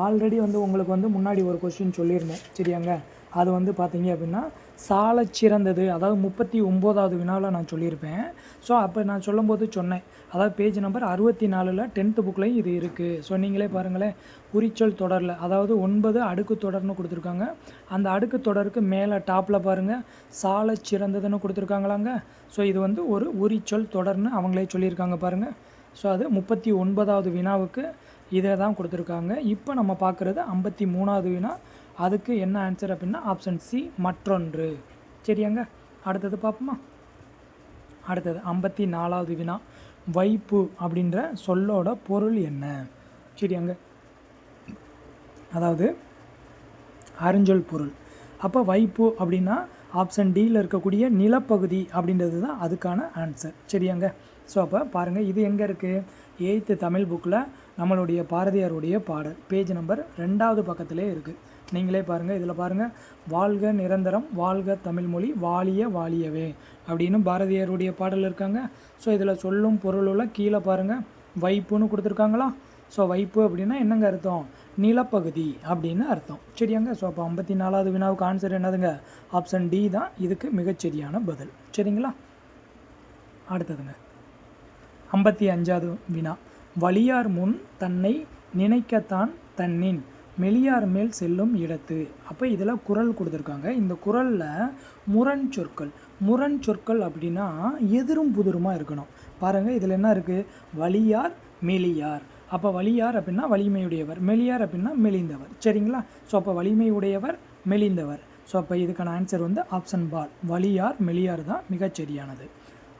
ஆல்ரெடி உங்களுக்கு முன்னாடி ஒரு கொஸ்டின் சொல்லியிருந்தேன். சரியாங்க. அது பார்த்தீங்க அப்படின்னா சாலச் சிறந்தது, அதாவது 39வது வினாவில் நான் சொல்லியிருப்பேன். ஸோ அப்போ நான் சொல்லும்போது சொன்னேன், அதாவது பேஜ் நம்பர் 64 10th புக்லேயும் இது இருக்குது. ஸோ நீங்களே பாருங்களேன், உரிச்சொல் தொடரில் அதாவது 9 அடுக்கு தொடர்னு கொடுத்துருக்காங்க. அந்த அடுக்கு தொடருக்கு மேலே டாப்பில் பாருங்கள் சாலச் சிறந்ததுன்னு கொடுத்துருக்காங்களாங்க. ஸோ இது ஒரு உரிச்சொல் தொடர்னு அவங்களே சொல்லியிருக்காங்க பாருங்கள். ஸோ அது 39வது வினாவுக்கு இதை தான் கொடுத்துருக்காங்க. இப்போ நம்ம பார்க்குறது 53வது வினா. அதுக்கு என்ன ஆன்சர் அப்படின்னா ஆப்ஷன் சி மற்றொன்று. சரியாங்க. அடுத்தது பார்ப்போமா? அடுத்தது 54வது வினா. வைப்பு அப்படின்ற சொல்லோட பொருள் என்ன? சரியாங்க. அதாவது அருஞ்சொல் பொருள். அப்போ வைப்பு அப்படின்னா ஆப்ஷன் டியில் இருக்கக்கூடிய நிலப்பகுதி அப்படின்றது தான் அதுக்கான ஆன்சர். சரியாங்க. ஸோ அப்போ பாருங்கள், இது எங்கே இருக்குது? 8th தமிழ் புக்கில் நம்மளுடைய பாரதியாருடைய பாடல் பேஜ் நம்பர் 2வது பக்கத்திலே இருக்குது. நீங்களே பாருங்கள். இதில் பாருங்கள், வாழ்க நிரந்தரம் வாழ்க தமிழ்மொழி வாழிய வாழியவே அப்படின்னு பாரதியாருடைய பாடல் இருக்காங்க. ஸோ இதில் சொல்லும் பொருளுள்ள கீழே பாருங்கள் வைப்புன்னு கொடுத்துருக்காங்களா. ஸோ வைப்பு அப்படின்னா என்னங்க அர்த்தம்? நிலப்பகுதி அப்படின்னு அர்த்தம். சரியாங்க. ஸோ அப்போ 54வது வினாவுக்கு ஆன்சர் என்னதுங்க? ஆப்ஷன் டி தான் இதுக்கு மிகச்சரியான பதில். சரிங்களா. அடுத்ததுங்க 55வது வினா. வலியார் முன் தன்னை நினைக்கத்தான் தன்னின் மெலியார் மேல் செல்லும் இடத்து. அப்போ இதில் குறள் கொடுத்துருக்காங்க. இந்த குறளில் முரண் சொற்கள். முரண் சொற்கள் அப்படின்னா எதிரும் புதிருமாக இருக்கணும். பாருங்கள், இதில் என்ன இருக்குது? வலியார் மெலியார். அப்போ வலியார் அப்படின்னா வலிமையுடையவர், மெலியார் அப்படின்னா மெலிந்தவர். சரிங்களா. ஸோ அப்போ வலிமையுடையவர் மெலிந்தவர். ஸோ அப்போ இதுக்கான ஆன்சர் ஆப்ஷன் பால் வலியார் மெலியார் தான் மிகச்சரியானது.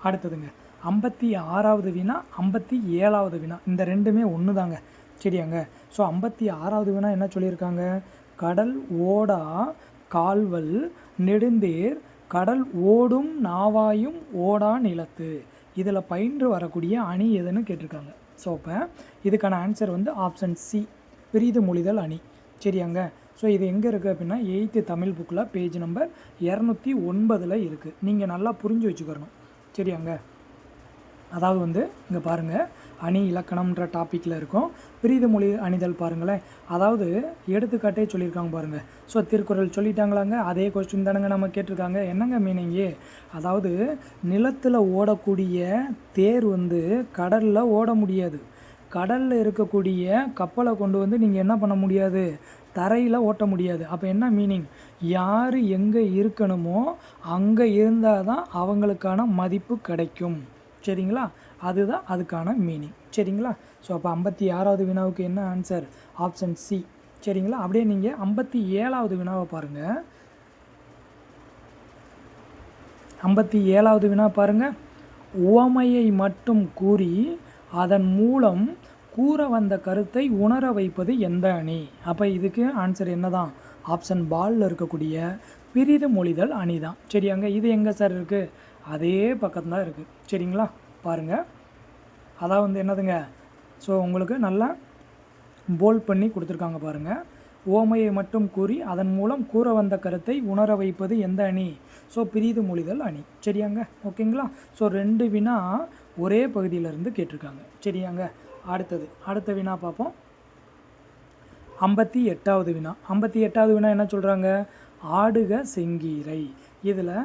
அடுத்ததுங்க 56வது வினா 57வது வினா. இந்த ரெண்டுமே ஒன்று தாங்க. சரியாங்க. ஸோ 56வது வினா என்ன சொல்லியிருக்காங்க? கடல் ஓடா கால்வல் நெடுந்தேர் கடல் ஓடும் நாவாயும் ஓடா நிலத்து. இதில் பயின்று வரக்கூடிய அணி எதுன்னு கேட்டிருக்காங்க. ஸோ இப்போ இதுக்கான ஆன்சர் வந்து ஆப்ஷன் சி, பிரிது மொழிதல் அணி. சரியாங்க. ஸோ இது எங்கே இருக்குது அப்படின்னா 8th தமிழ் புக்கில் பேஜ் நம்பர் 209 இருக்குது. நீங்கள் நல்லா புரிஞ்சு வச்சுக்கிறணும். சரியாங்க. அதாவது வந்து இங்கே பாருங்கள், அணி இலக்கணம்ன்ற டாப்பிக்கில் இருக்கும். பிரிது மொழி அணிதல் பாருங்களேன். அதாவது எடுத்துக்காட்டே சொல்லியிருக்காங்க பாருங்கள். ஸோ திருக்குறள் சொல்லிட்டாங்களாங்க, அதே கொஸ்டின் தானுங்க நம்ம கேட்டிருக்காங்க. என்னங்க மீனிங்கு? அதாவது நிலத்தில் ஓடக்கூடிய தேர் வந்து கடலில் ஓட முடியாது. கடலில் இருக்கக்கூடிய கப்பலை கொண்டு வந்து நீங்கள் என்ன பண்ண முடியாது, தரையில் ஓட்ட முடியாது. அப்போ என்ன மீனிங்? யார் எங்கே இருக்கணுமோ அங்கே இருந்தால் தான் அவங்களுக்கான மதிப்பு கிடைக்கும். சரிங்களா? அதுதான் அதுக்கான மீனிங். சரிங்களா? ஸோ அப்போ 56வது வினாவுக்கு என்ன ஆன்சர்? Option C. சரிங்களா? அப்படியே நீங்கள் 57வது வினாவை பாருங்கள். 57வது வினா பாருங்கள். உவமையை மட்டும் கூறி அதன் மூலம் கூற வந்த கருத்தை உணர வைப்பது எந்த அணி? அப்போ இதுக்கு ஆன்சர் என்ன தான்? ஆப்ஷன் பாலில் இருக்கக்கூடிய பிரிது மொழிதல் அணி தான். சரியாங்க. இது எங்கே சார் இருக்குது? அதே பக்கம் தான் இருக்குது. சரிங்களா? பாருங்கள். அதான் வந்து என்னதுங்க, ஸோ உங்களுக்கு நல்லா போல்ட் பண்ணி கொடுத்துருக்காங்க பாருங்கள். ஓமையை மட்டும் கூறி அதன் மூலம் கூற வந்த கருத்தை உணர வைப்பது எந்த அணி? ஸோ பிரிது மொழிதல் அணி. சரியாங்க. ஓகேங்களா? ஸோ 2 வினா ஒரே பகுதியிலேருந்து கேட்டிருக்காங்க. சரியாங்க. அடுத்த வினா பார்ப்போம். 58வது வினா. 58வது வினா என்ன சொல்கிறாங்க? ஆடுக செங்கீரை. இதில்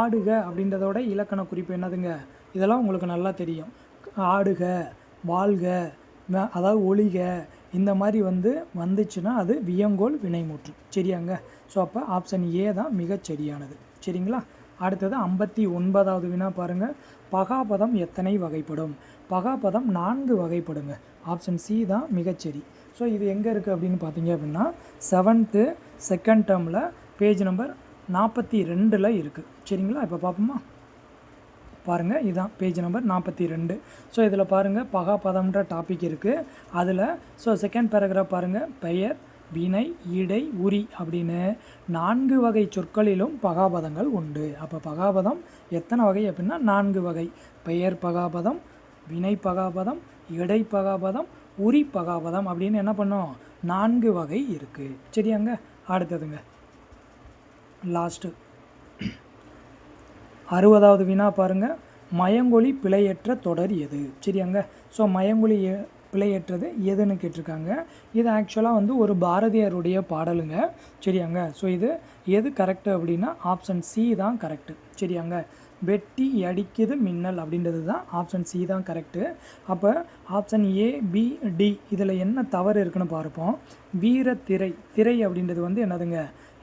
ஆடுக அப்படின்றதோட இலக்கண குறிப்பு என்னதுங்க? இதெல்லாம் உங்களுக்கு நல்லா தெரியும். ஆடுக, வாழ்க, அதாவது ஒளிக, இந்த மாதிரி வந்துச்சுன்னா அது வியங்கோல் வினைமுற்று. சரியாங்க. ஸோ அப்போ ஆப்ஷன் ஏ தான் மிகச்சரியானது. சரிங்களா? அடுத்தது 59வது வினா பாருங்கள். பகாபதம் எத்தனை வகைப்படும்? பகாபதம் 4 வகைப்படுங்க. ஆப்ஷன் சி தான் மிகச்சரி. ஸோ இது எங்கே இருக்குது அப்படின்னு பார்த்தீங்க அப்படின்னா 7th செகண்ட் டேர்மில் பேஜ் நம்பர் 42 இருக்குது. சரிங்களா? இப்போ பார்ப்போமா? பாருங்கள், இதுதான் பேஜ் நம்பர் 42. ஸோ இதில் பாருங்கள், பகாபதம்ன்ற டாபிக் இருக்குது. அதில் ஸோ செகண்ட் பேராகிராஃப் பாருங்கள். பெயர், வினை, இடை, உரி அப்படின்னு 4 வகை சொற்களிலும் பகாபதங்கள் உண்டு. அப்போ பகாபதம் எத்தனை வகை அப்படின்னா 4 வகை. பெயர் பகாபதம், வினை பகாபதம், இடை பகாபதம், உரி பகாபதம் அப்படின்னு என்ன பண்ணோம்? 4 வகை இருக்குது. சரியாங்க. அடுத்ததுங்க லாஸ்ட்டு 60வது வினா பாருங்கள். மயங்கொலி பிழையற்ற தொடர் எது? சரியாங்க. ஸோ மயங்கொலி பிழையற்றது எதுன்னு கேட்டிருக்காங்க. இது ஆக்சுவலாக ஒரு பாரதியாருடைய பாடலுங்க. சரியாங்க. ஸோ இது எது கரெக்டு அப்படின்னா ஆப்ஷன் சி தான் கரெக்டு. சரியாங்க. வெட்டி அடிக்குது மின்னல் அப்படின்றது தான் ஆப்ஷன் சி தான் கரெக்டு. அப்போ ஆப்ஷன் ஏ, பி, டி இதில் என்ன தவறு இருக்குன்னு பார்ப்போம். வீரத்திரை, திரை அப்படின்றது என்னதுங்க?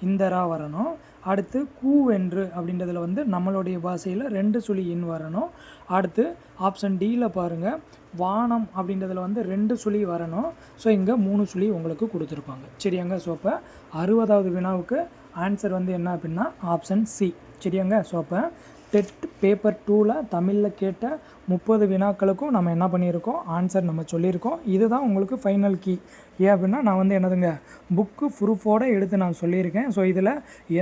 இந்தரா வரணும். அடுத்து கூவென்று அப்படின்றதுல நம்மளுடைய பாஷையில் 2 சுழி இன் வரணும். அடுத்து ஆப்ஷன் டியில் பாருங்கள், வானம் அப்படின்றதுல 2 சுழி வரணும். ஸோ இங்கே 3 சுழி உங்களுக்கு கொடுத்துருப்பாங்க. சரியாங்க. ஸோ அப்போ 60வது வினாவுக்கு ஆன்சர் என்ன அப்படின்னா ஆப்ஷன் சி. சரியாங்க. ஸோ அப்போ டெட் பேப்பர் 2ல் தமிழில் கேட்ட 30 வினாக்களுக்கும் நம்ம என்ன பண்ணியிருக்கோம்? ஆன்சர் நம்ம சொல்லியிருக்கோம். இதுதான் உங்களுக்கு ஃபைனல் கீ. ஏன் அப்படின்னா நான் என்னதுங்க புக்கு ப்ரூஃபோடு எடுத்து நான் சொல்லியிருக்கேன். ஸோ இதில்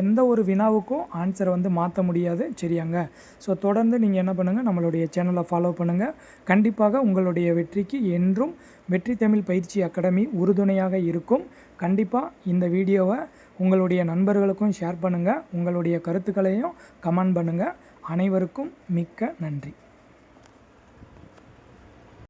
எந்த ஒரு வினாவுக்கும் ஆன்சரை மாற்ற முடியாது. சரியாங்க. ஸோ தொடர்ந்து நீங்கள் என்ன பண்ணுங்கள், நம்மளுடைய சேனலை ஃபாலோ பண்ணுங்கள். கண்டிப்பாக உங்களுடைய வெற்றிக்கு என்றும் வெற்றி தமிழ் பயிற்சி அகாடமி உறுதுணையாக இருக்கும். கண்டிப்பாக இந்த வீடியோவை உங்களுடைய நண்பர்களுக்கும் ஷேர் பண்ணுங்கள். உங்களுடைய கருத்துக்களையும் கமெண்ட் பண்ணுங்கள். அனைவருக்கும் மிக்க நன்றி.